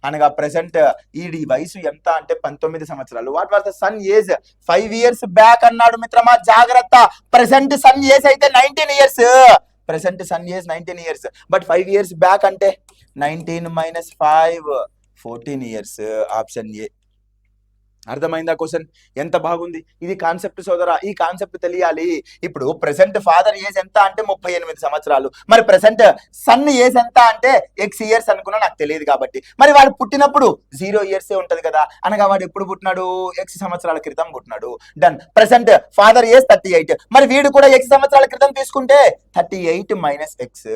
అనగా ప్రెసెంట్ ఈ వయసు ఎంత అంటే 19 సంవత్సరాలు. What was the sun age 5 years back అన్నాడు మిత్రమా. జాగ్రత్త. ప్రెసెంట్ సన్ ఏజ్ అయితే 19 years. Present sun age 19 years. But 5 years back అంటే 19 - 5 14 years. Option A. అర్థమైందా క్వశ్చన్? ఎంత బాగుంది ఇది కాన్సెప్ట్ సోదరా. ఈ కాన్సెప్ట్ తెలియాలి. ఇప్పుడు ప్రెసెంట్ ఫాదర్ ఏజ్ ఎంత అంటే 38 సంవత్సరాలు. మరి ప్రెసెంట్ సన్ ఏజ్ ఎంత అంటే ఎక్స్ ఇయర్స్ అనుకున్నా, నాకు తెలియదు కాబట్టి. మరి వాడు పుట్టినప్పుడు 0 ఇయర్సే ఉంటది కదా, అనగా వాడు ఎప్పుడు పుట్టినాడు? ఎక్స్ సంవత్సరాల క్రితం పుట్టినాడు. డన్. ప్రెసెంట్ ఫాదర్ ఏజ్ 38, మరి వీడు కూడా ఎక్స్ సంవత్సరాల క్రితం తీసుకుంటే 38 మైనస్ ఎక్స్.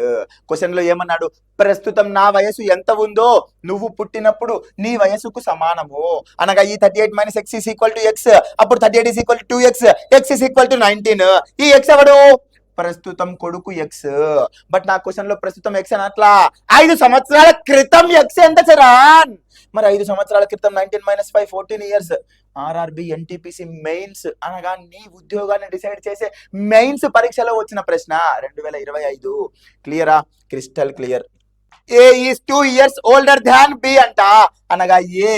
క్వశ్చన్ లో ఏమన్నాడు? ప్రస్తుతం నా వయసు ఎంత ఉందో నువ్వు పుట్టినప్పుడు నీ వయసుకు సమానము, అనగా ఈ 38 minus X is equal to X. అప్పుడు 38 is equal to 2x, X is equal to 19. ఈ ఎక్స్ ఎవడు? ప్రస్తుతం కొడుకు ఎక్స్. బట్ నా క్వశ్చన్ లో ప్రస్తుతం ఎక్స్ అనట్లా, 5 సంవత్సరాల క్రితం ఎక్స్ ఎంత చరాన్? మరి 5 సంవత్సరాల క్రితం 19 minus 5 14 years. RRB NTPC mains అనగా నీ ఉద్యోగాన్ని డిసైడ్ చేసే మెయిన్స్ పరీక్షలో వచ్చిన ప్రశ్న 2025. క్లియరా? Crystal clear. A is 2 years older than B అంట, అనగా ఏ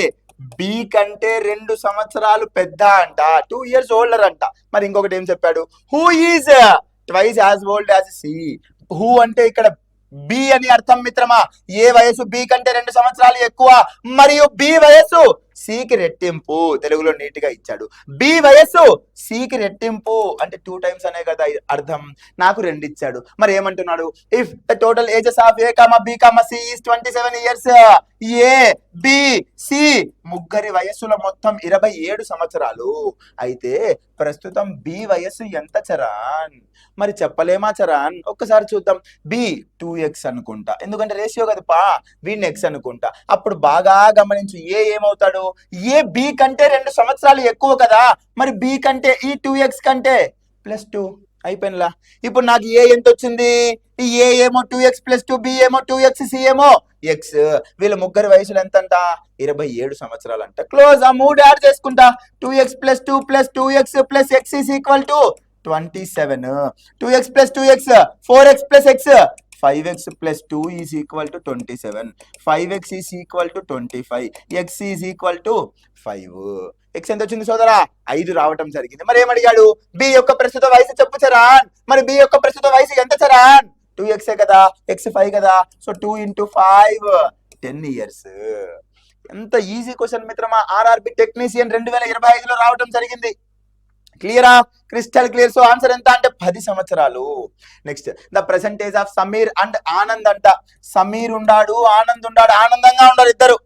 బి కంటే 2 సంవత్సరాలు పెద్ద అంట, 2 ఇయర్స్ ఓల్డర్ అంట. మరి ఇంకొకటి ఏం చెప్పాడు? Who is twice as old as c. Who అంటే ఇక్కడ బి అని అర్థం మిత్రమా. ఏ వయసు బి కంటే 2 సంవత్సరాలు ఎక్కువ, మరియు బి వయసు సికి రెట్టింపు. తెలుగులో నీట్ గా ఇచ్చాడు. బి వయసు సికి రెట్టింపు అంటే 2 టైమ్స్ అనే కదా అర్థం. నాకు 2 ఇచ్చాడు. మరి ఏమంటున్నాడు? If the total ages of a comma b comma c is 27 years, a b c ముగ్గురి వయస్సుల మొత్తం 27 సంవత్సరాలు అయితే ప్రస్తుతం బి వయస్సు ఎంత చరాన్? మరి చెప్పలేమా చరాన్? ఒక్కసారి చూద్దాం. బి 2x అనుకుంటా, ఎందుకంటే రేషియో కదపా, వీడిని x అనుకుంటా. అప్పుడు బాగా గమనించు, ఏ ఏమవుతాడు? ఏ బి కంటే 2 సంవత్సరాలు ఎక్కువ కదా, మరి బి కంటే ఈ 2x కంటే +2 అయిపోయినలా. ఇప్పుడు నాకు ఏ ఎంత వచ్చింది? ఏ ఏమో 2x + 2, బి ఏమో 2x, సి ఏమో x. వీళ్ళ ముగ్గురు వయసులు ఎంత అంట? 27 సంవత్సరాలు అంట. క్లోజ్. ఆ 3 యాడ్ చేసుకుంటా. 2x + 2 + 2x + x is equal to 27. 2x + 2x 4x + x 5x + 2 is equal to 27. 5x is equal to 25. x is equal to 5. X ఎంత వచ్చింది సోదరా? 5 రావటం జరిగింది. మరి ఏమడిగాడు? బి యొక్క ప్రస్తుత వయసు చెప్పు చరాన్. మరి బి యొక్క ప్రస్తుత వయసు ఎంత చరాన్? 2x కదా, x 5 కదా, సో 2 × 5 10 ఇయర్స్. ఎంత ఈజీ క్వశ్చన్ మిత్రమా. ఆర్ఆర్బి టెక్నీషియన్ 2025లో రావటం జరిగింది. క్లియరా? Crystal clear. సో ఆన్సర్ ఎంత అంటే 10 సంవత్సరాలు. Next, the present age of Sameer and Anand అంట. సమీర్ ఉన్నాడు, ఆనంద్ ఉన్నాడు, ఆనందంగా ఉన్నారు ఇద్దరు.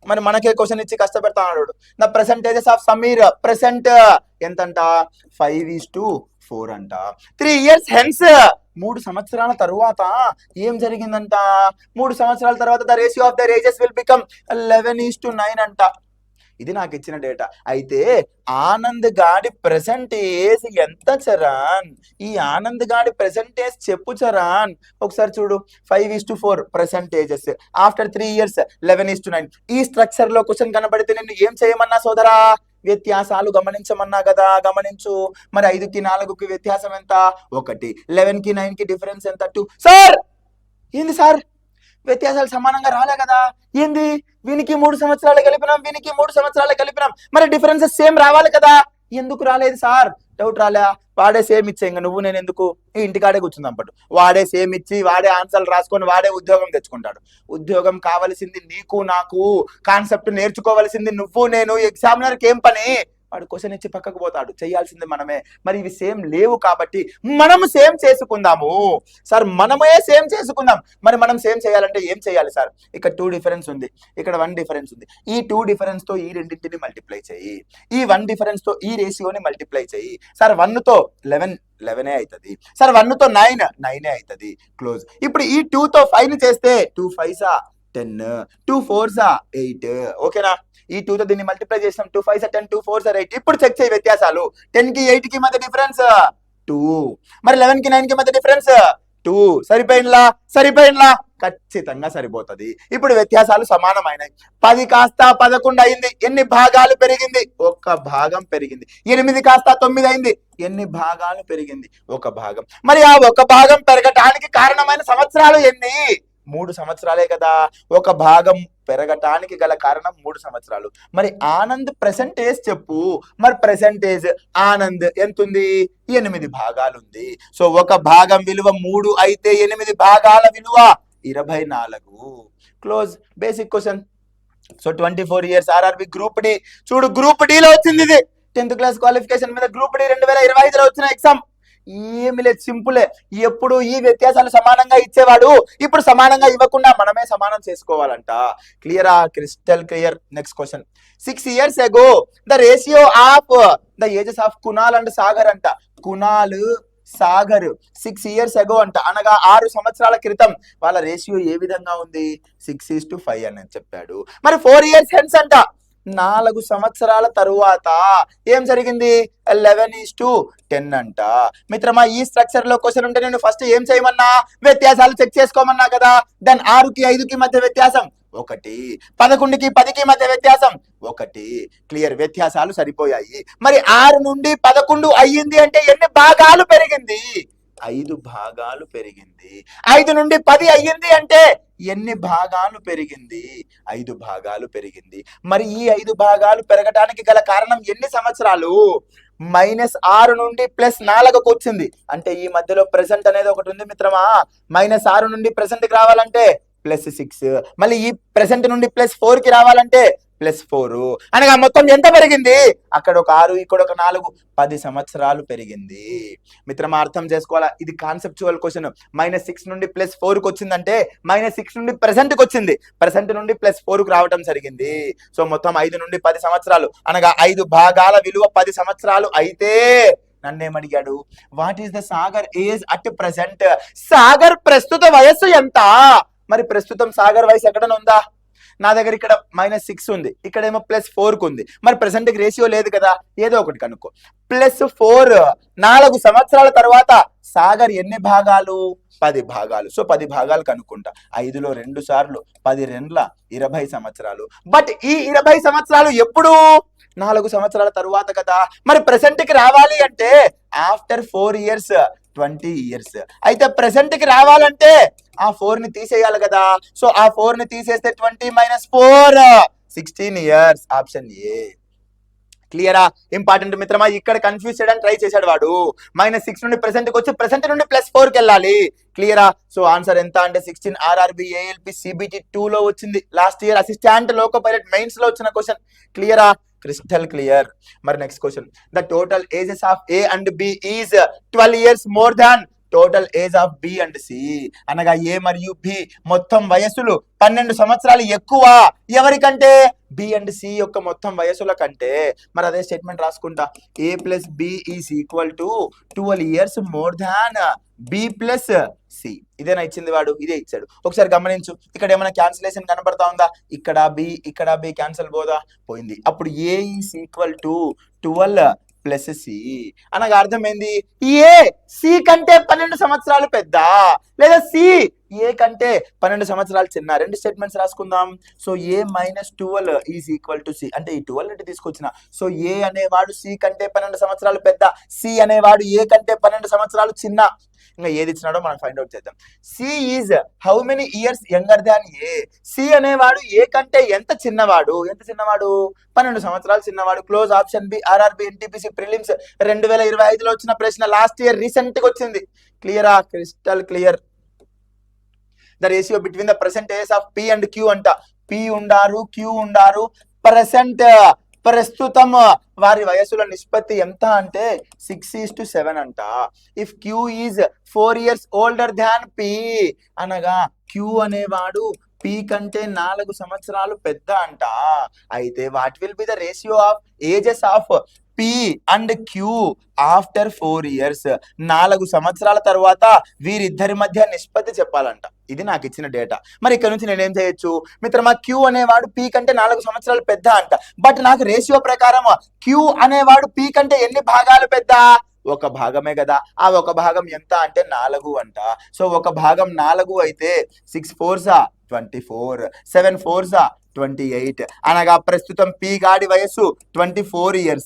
మరి మనకే క్వశ్చన్ ఇచ్చి కష్టపెడతా ఉన్నాడు. The present ages of Sameer present ఎంతంట? 5:4 అంట. 3 ఇయర్స్ హెన్స్ 3 సంవత్సరాల తరువాత ఏం జరిగిందంట? 3 సంవత్సరాల తర్వాత the ratio of their ages will become 11:9 అంట. ఇది నాకు ఇచ్చిన డేటా. అయితే ఆనంద్ గాడి ప్రెసెంట్ ఏజ్ ఎంత చరాన్? ఈ ఆనంద్ గాడి ప్రెసెంట్ ఏజ్ చెప్పు చరాన్. ఒకసారి చూడు. 5:4 ప్రెసెంటేజెస్. After 3 years 11:9. ఈ స్ట్రక్చర్ లో క్వశ్చన్ కనబడితే నేను ఏం చేయమన్నా సోదరా? వ్యత్యాసాలు గమనించమన్నా కదా, గమనించు. మరి 5కి 4కి వ్యత్యాసం ఎంత? 1. 11కి 9కి డిఫరెన్స్ ఎంత? 2. సార్ ఏంది సార్, వ్యత్యాసాలు సమానంగా రాలే కదా? ఏంది? వీనికి 3 సంవత్సరాలు కలిపినాం, వీనికి 3 సంవత్సరాలు కలిపినాం, మరి డిఫరెన్సెస్ సేమ్ రావాలి కదా, ఎందుకు రాలేదు సార్? డౌట్ రాలే? వాడే సేమ్ ఇచ్చే, ఇంకా నువ్వు నేను ఎందుకు? ఇంటికాడే కూర్చుందాం పట్టు. వాడే సేమ్ ఇచ్చి వాడే ఆన్సర్లు రాసుకొని వాడే ఉద్యోగం తెచ్చుకుంటాడు. ఉద్యోగం కావాల్సింది నీకు నాకు, కాన్సెప్ట్ నేర్చుకోవాల్సింది నువ్వు నేను. ఎగ్జామినర్కి ఏం పని? వాడు క్వశ్చన్ ఇచ్చి పక్కకు పోతాడు, చేయాల్సింది మనమే. మరి ఇవి సేమ్ లేవు కాబట్టి మనము సేమ్ చేసుకుందాము సార్, మనమే సేమ్ చేసుకుందాం. మరి మనం సేమ్ చేయాలంటే ఏం చేయాలి సార్? ఇక్కడ 2 డిఫరెన్స్ ఉంది, ఇక్కడ 1 డిఫరెన్స్ ఉంది. ఈ 2 డిఫరెన్స్ తో ఈ రెండింటిని మల్టిప్లై చేయి, ఈ 1 డిఫరెన్స్ తో ఈ రేషియోని మల్టిప్లై చేయి. సార్ 1 తో 11 అవుతుంది, సార్ 1 తో 9 అవుతుంది. క్లోజ్. ఇప్పుడు ఈ 2 తో 5 చేస్తే 2 5s 10, 2 4s 8. ఓకేనా? ఈ 2 తో దీన్ని మల్టిప్లై చేసాం. 2 5s 10, 2 4s 8. ఇప్పుడు చెక్ చేయి వ్యత్యాసాలు. 10కి 8కి మధ్య డిఫరెన్స్ 2, మరి 11కి 9కి మధ్య డిఫరెన్స్ 2. సరిపోయినలా? ఖచ్చితంగా సరిపోతుంది. ఇప్పుడు వ్యత్యాసాలు సమానమైనవి. 10 కాస్త 11 అయింది. ఎన్ని భాగాలు పెరిగింది? 1 భాగం పెరిగింది. 8 కాస్త 9 అయింది. ఎన్ని భాగాలు పెరిగింది? 1 భాగం. మరి ఆ 1 భాగం పెరగటానికి కారణమైన సంవత్సరాలు ఎన్ని? 3 సంవత్సరాలే కదా. 1 భాగం పెరగటానికి గల కారణం 3 సంవత్సరాలు. మరి ఆనంద్ ప్రెసెంటేజ్ చెప్పు. మరి ప్రెసెంటేజ్ ఆనంద్ ఎంతుంది? 8 భాగాలు ఉంది. సో 1 భాగం విలువ 3 అయితే 8 భాగాల విలువ 24. Close. Basic question. So 24 years RRB group D. చూడు గ్రూప్ డిలో వచ్చింది ఇది. 10th క్లాస్ క్వాలిఫికేషన్ మీద గ్రూప్ డి 2025లో వచ్చిన ఎగ్జామ్. ఏమి లేదు, సింపులే. ఎప్పుడు ఈ వ్యత్యాసాలు సమానంగా ఇచ్చేవాడు, ఇప్పుడు సమానంగా ఇవ్వకుండా మనమే సమానం చేసుకోవాలంట. క్లియరా? Crystal clear. Next question. 6 years ago the ratio of the ages of Kunal and Sagar అంట. కునాల్, సాగర్ 6 years ago అంట, అనగా 6 సంవత్సరాల క్రితం వాళ్ళ రేషియో ఏ విధంగా ఉంది? 6:5 అని చెప్పాడు. మరి 4 years hence అంట, 4 సంవత్సరాల తరువాత ఏం జరిగింది? 11:10 అంట. మిత్రమా, ఈ స్ట్రక్చర్ లో క్వశ్చన్ ఉంటే నేను ఫస్ట్ ఏం చేయమన్నా? వ్యత్యాసాలు చెక్ చేసుకోమన్నా కదా. దెన్ 6కి 5కి మధ్య వ్యత్యాసం 1, 11కి 10కి మధ్య వ్యత్యాసం 1. క్లియర్, వ్యత్యాసాలు సరిపోయాయి. మరి 6 నుండి 11 అయ్యింది అంటే ఎన్ని భాగాలు పెరిగింది? 5 భాగాలు పెరిగింది. 5 నుండి 10 అయ్యింది అంటే ఎన్ని భాగాలు పెరిగింది? 5 భాగాలు పెరిగింది. మరి ఈ 5 భాగాలు పెరగడానికి గల కారణం ఎన్ని సంవత్సరాలు? -6 నుండి +4కు వచ్చింది అంటే ఈ మధ్యలో ప్రెసెంట్ అనేది ఒకటి ఉంది మిత్రమా. -6 నుండి ప్రెసెంట్ కి రావాలంటే +6, మళ్ళీ ఈ ప్రెసెంట్ నుండి +4కి రావాలంటే +4, అనగా మొత్తం ఎంత పెరిగింది? అక్కడ ఒక 6, ఇక్కడ ఒక 4, 10 సంవత్సరాలు పెరిగింది. మిత్రమా, అర్థం చేసుకోవాలా. ఇది కాన్సెప్చువల్ క్వశ్చన్. -6 నుండి +4కి వచ్చిందంటే -6 నుండి ప్రెసెంట్కి వచ్చింది, ప్రెసెంట్ నుండి +4కు రావటం జరిగింది. సో మొత్తం 5 నుండి 10 సంవత్సరాలు, అనగా 5 భాగాల విలువ 10 సంవత్సరాలు అయితే నన్నేమడిగాడు? What is the Sagar age at present? Sagar ప్రస్తుత వయస్సు ఎంత? మరి ప్రస్తుతం సాగర్ వయసు ఎక్కడైనా ఉందా? నా దగ్గర ఇక్కడ -6 ఉంది, ఇక్కడేమో +4కు ఉంది. మరి ప్రెసెంట్ కి రేషియో లేదు కదా, ఏదో ఒకటి కనుక్కో. +4, 4 సంవత్సరాల తర్వాత సాగర్ ఎన్ని భాగాలు? 10 భాగాలు. సో 10 భాగాలు కనుక్కుంటా. 5లో 2 సార్లు 10 2ల 20 సంవత్సరాలు. బట్ ఈ 20 సంవత్సరాలు ఎప్పుడు? 4 సంవత్సరాల తరువాత కదా. మరి ప్రెసెంట్ కి రావాలి అంటే ఆఫ్టర్ 4 years 20 years. అయితే ప్రెసెంట్ కి రావాలంటే ఆ 4ని తీసేయాలి కదా. సో ఆ 4ని తీసేస్తే 20 - 4 16 years. Option A. క్లియరా? ఇంపార్టెంట్ మిత్రమా, ఇక్కడ కన్ఫ్యూజ్ చేయడానికి ట్రై చేశాడు వాడు. -6 నుండి ప్రెసెంట్ కి వచ్చి ప్రెసెంట్ నుండి +4కి వెళ్ళాలి. క్లియరా? సో ఆన్సర్ ఎంత అంటే 16. ఆర్ఆర్బి ఏఎల్పి సిబిటి 2లో వచ్చింది last year, assistant loco pilot mains లో వచ్చిన క్వశ్చన్. క్లియరా? Crystal clear. మరి next question. The total ages of A and B is 12 years more than total age of B and C, అనగా A మరియు B మొత్తం వయస్సులు 12 సంవత్సరాలు ఎక్కువ ఎవరికంటే? బి అండ్ సి యొక్క మొత్తం వయస్సుల కంటే. మరి అదే స్టేట్మెంట్ రాసుకుంటా. A plus B is equal to 12 years more than B plus C. ఇదేనా ఇచ్చింది వాడు? ఇదే ఇచ్చాడు. ఒకసారి గమనించు, ఇక్కడ ఏమైనా క్యాన్సిలేషన్ కనబడతా ఉందా? ఇక్కడ బి క్యాన్సిల్ పోదా? పోయింది. అప్పుడు ఏ ఈజ్ ఈక్వల్ టు 12 + సి, అనగా అర్థమైంది ఏ సి కంటే 12 సంవత్సరాలు పెద్ద, లేదా సి ఏ కంటే 12 సంవత్సరాలు చిన్న. 2 స్టేట్మెంట్స్ రాసుకుందాం. So A -12 is equal to C, అంటే ఈ 12 అంటే తీసుకొచ్చిన. సో ఏ అనేవాడు సి కంటే 12 సంవత్సరాలు పెద్ద, సి అనేవాడు ఏ కంటే 12 సంవత్సరాలు చిన్న. ఇంకా ఏది ఇచ్చినాడో మనం ఫైండ్ అవుట్ చేద్దాం. C is how many years younger than A. C అనేవాడు ఏ కంటే ఎంత చిన్నవాడు? 12 సంవత్సరాలు చిన్నవాడు. Close. Option B. RRB NTPC prelims 2025లో వచ్చిన ప్రశ్న, లాస్ట్ ఇయర్ రీసెంట్ గా వచ్చింది. క్లియరా? Crystal clear. The ratio between the present age of P and Q అంట. పి ఉండారు, క్యూ ఉండారు. ప్రెసెంట్ ప్రస్తుతం వారి వయసుల నిష్పత్తి ఎంత అంటే 6:7 అంట. If Q is 4 years older than p, అనగా క్యూ అనేవాడు పి కంటే 4 సంవత్సరాలు పెద్ద అంట. అయితే what will be the ratio of ages of P and q after 4 years? 4 సంవత్సరాల తర్వాత వీరిద్దరి మధ్య నిష్పత్తి చెప్పాలంట. ఇది నాకు ఇచ్చిన డేటా. మరి ఇక్కడ నుంచి నేనేం చేయొచ్చు మిత్రమా? క్యూ అనేవాడు పి కంటే 4 సంవత్సరాలు పెద్ద అంట. బట్ నాకు రేషియో ప్రకారం క్యూ అనేవాడు పి కంటే ఎన్ని భాగాలు పెద్ద? 1 భాగమే కదా. ఆ 1 భాగం ఎంత అంటే 4 అంట. సో 1 భాగం 4 అయితే 6 4s 24, 7 4s 28, అనగా ప్రస్తుతం పి గాడి వయస్సు 24 years,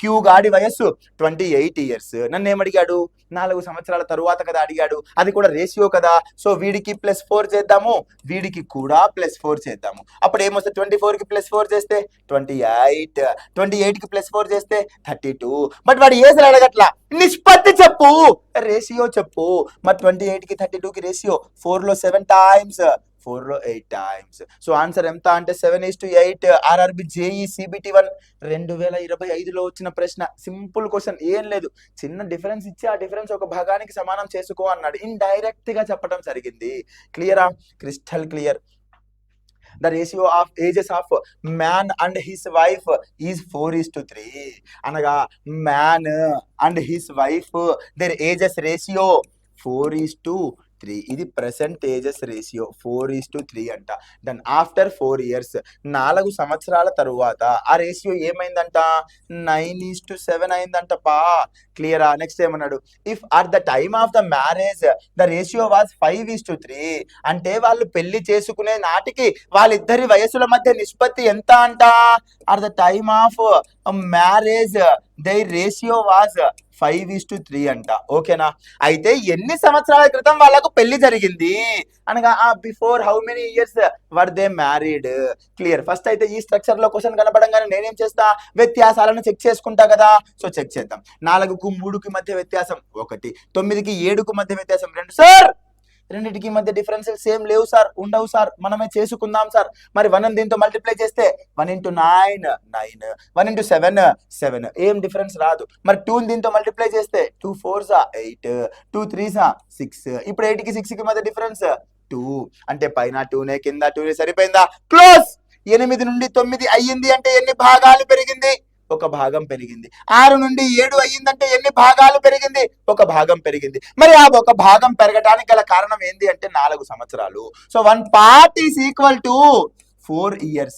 క్యూ గాడి వయస్సు 28 years. నన్ను ఏమడిగాడు? 4 సంవత్సరాల తరువాత కదా అడిగాడు, అది కూడా రేషియో కదా. సో వీడికి +4 చేద్దాము, వీడికి కూడా +4 చేద్దాము. అప్పుడు ఏమొస్తుంది? 24కి +4 చేస్తే 28, 28కి +4 చేస్తే 32. బట్ వాడు ఏజ్ అడగట్లా, నిష్పత్తి చెప్పు, రేషియో చెప్పు. మరి 28కి 32కి రేషియో 4లో 7 times 4 లో 8 టైమ్స్. సో ఆన్సర్ ఎంత అంటే 7:8. ఆర్ఆర్బి జేఈ సిబిటి 1 2025లో వచ్చిన ప్రశ్న. సింపుల్ క్వశ్చన్, ఏం లేదు, చిన్న డిఫరెన్స్ ఇచ్చి ఆ డిఫరెన్స్ ఒక భాగానికి సమానం చేసుకో అన్నాడు. ఇండైరెక్ట్ గా చెప్పడం జరిగింది. క్లియరా? Crystal clear. The ratio of ages of man and his wife is 4:3. అనగా man and his wife, their ages ratio 4:3. ఇది ప్రెసెంట్ ఏజెస్ రేషియో 4:3 అంట. దెన్ ఆఫ్టర్ 4 years, 4 సంవత్సరాల తరువాత ఆ రేషియో ఏమైందంట? 9:7 అయిందంట పా. క్లియరా? నెక్స్ట్ ఏమన్నాడు? If at the time of the marriage the ratio was 5:3, అంటే వాళ్ళు పెళ్లి చేసుకునే నాటికి వాళ్ళిద్దరి వయసుల మధ్య నిష్పత్తి ఎంత అంట? At the time of marriage they ratio was 5:3 అంట. ఓకేనా? అయితే ఎన్ని సంవత్సరాల క్రితం వాళ్ళకు పెళ్లి జరిగింది అనగా before how many years were they married. Clear. First అయితే ఈ స్ట్రక్చర్ లో క్వశ్చన్ కనపడంగానే నేనేం చేస్తా? వ్యత్యాసాలను చెక్ చేసుకుంటా కదా. సో చెక్ చేద్దాం. 4కు 3కి మధ్య వ్యత్యాసం 1, 9కి 7కు మధ్య వ్యత్యాసం 2. సార్ రెండింటికి మధ్య డిఫరెన్సెస్ సేమ్ లేవు సార్. ఉండవు సార్, మనమే చేసుకుందాం సార్. మరి 1 దీంతో మల్టిప్లై చేస్తే 1 × 9 9, 1 × 7 7, ఏం డిఫరెన్స్ రాదు. మరి 2 దీంతో మల్టిప్లై చేస్తే 2 4s 8, 2 3s 6. ఇప్పుడు 8కి 6కి మధ్య డిఫరెన్స్ 2, అంటే పైన 2నే కింద 2నే. సరిపోయిందా? క్లోజ్. 8 నుండి 9 అయ్యింది అంటే ఎన్ని భాగాలు పెరిగింది? 1 భాగం పెరిగింది. 6 నుండి 7 అయ్యిందంటే ఎన్ని భాగాలు పెరిగింది? 1 భాగం పెరిగింది. మరి ఆ 1 భాగం పెరగడానికి గల కారణం ఏంది అంటే 4 సంవత్సరాలు. So 1 part is equal to 4 years.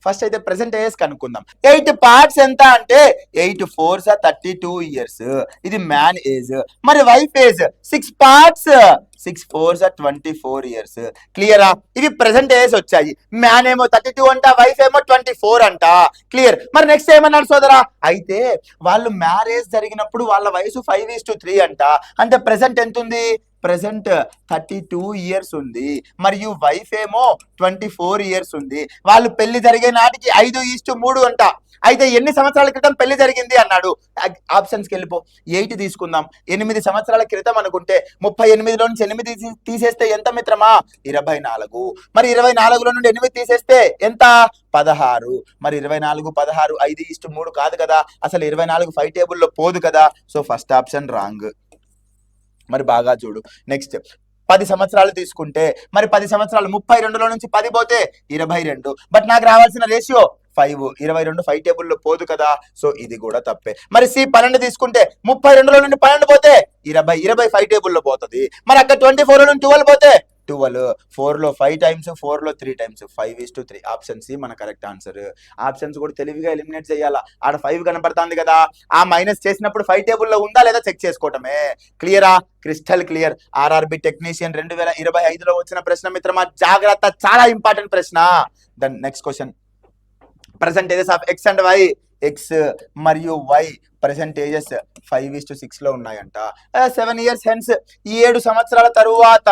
First అయితే ప్రెసెంట్ ఏజ్ కనుక్కుందాం. 8 parts ఎంత అంటే 8 4s 32 years. ఇది మ్యాన్ ఏజ్. మరి wife age 6 parts 6 4s 24 years. క్లియరా? ఇవి ప్రెసెంట్ ఏజ్ వచ్చాయి. మ్యాన్ ఏమో 32 అంట, వైఫ్ ఏమో 24 అంట. క్లియర్. మరి నెక్స్ట్ ఏమన్నాడు సోదరా? అయితే వాళ్ళు మ్యారేజ్ జరిగినప్పుడు వాళ్ళ వయసు 5:3 అంట. అంటే ప్రెసెంట్ ఎంత ఉంది? ప్రెసెంట్ 32 years ఉంది. మరియు వైఫ్ ఏమో 24 years ఉంది. వాళ్ళు పెళ్లి జరిగే నాటికి 5:3 అంట. అయితే ఎన్ని సంవత్సరాల క్రితం పెళ్లి జరిగింది అన్నాడు. ఆప్షన్స్కి వెళ్ళిపో. 8 తీసుకుందాం. 8 సంవత్సరాల క్రితం అనుకుంటే 38లో నుంచి 8 తీసేస్తే ఎంత మిత్రమా? 24. మరి 24లో నుండి 8 తీసేస్తే ఎంత? 16. మరి 24 16 5:3 కాదు కదా. అసలు 24 5 టేబుల్లో పోదు కదా. So first option wrong. మరి బాగా చూడు. నెక్స్ట్ 10 సంవత్సరాలు తీసుకుంటే మరి 10 సంవత్సరాలు 32లో నుంచి 10 పోతే 22. బట్ నాకు రావాల్సిన రేషియో 5. 22 5 టేబుల్లో పోదు కదా. సో ఇది కూడా తప్పే. మరి సి 12 తీసుకుంటే 32లో నుండి 12 పోతే 20. 20 5 టేబుల్లో పోతుంది. మరి అక్కడ 24లో నుండి 12 పోతే 12. 4లో 5 టైమ్స్, 4లో 3 టైమ్స్, 5:3. ఆప్షన్ సి మన కరెక్ట్ ఆన్సర్. ఆప్షన్స్ కూడా తెలివిగా ఎలిమినేట్ చేయాలా. ఆడ 5 కనపడుతుంది కదా, ఆ మైనస్ చేసినప్పుడు 5 టేబుల్లో ఉందా లేదా చెక్ చేసుకోవటమే. క్లియరా? Crystal clear. ఆర్ఆర్బి టెక్నీషియన్ 2025లో వచ్చిన ప్రశ్న మిత్రమా, జాగ్రత్త, చాలా ఇంపార్టెంట్ ప్రశ్న. Then next question. Percentages of X and Y. X మరియు వై పర్సెంటేజెస్ 5:6 లో ఉన్నాయంట. 7 years hence, 7 సంవత్సరాల తరువాత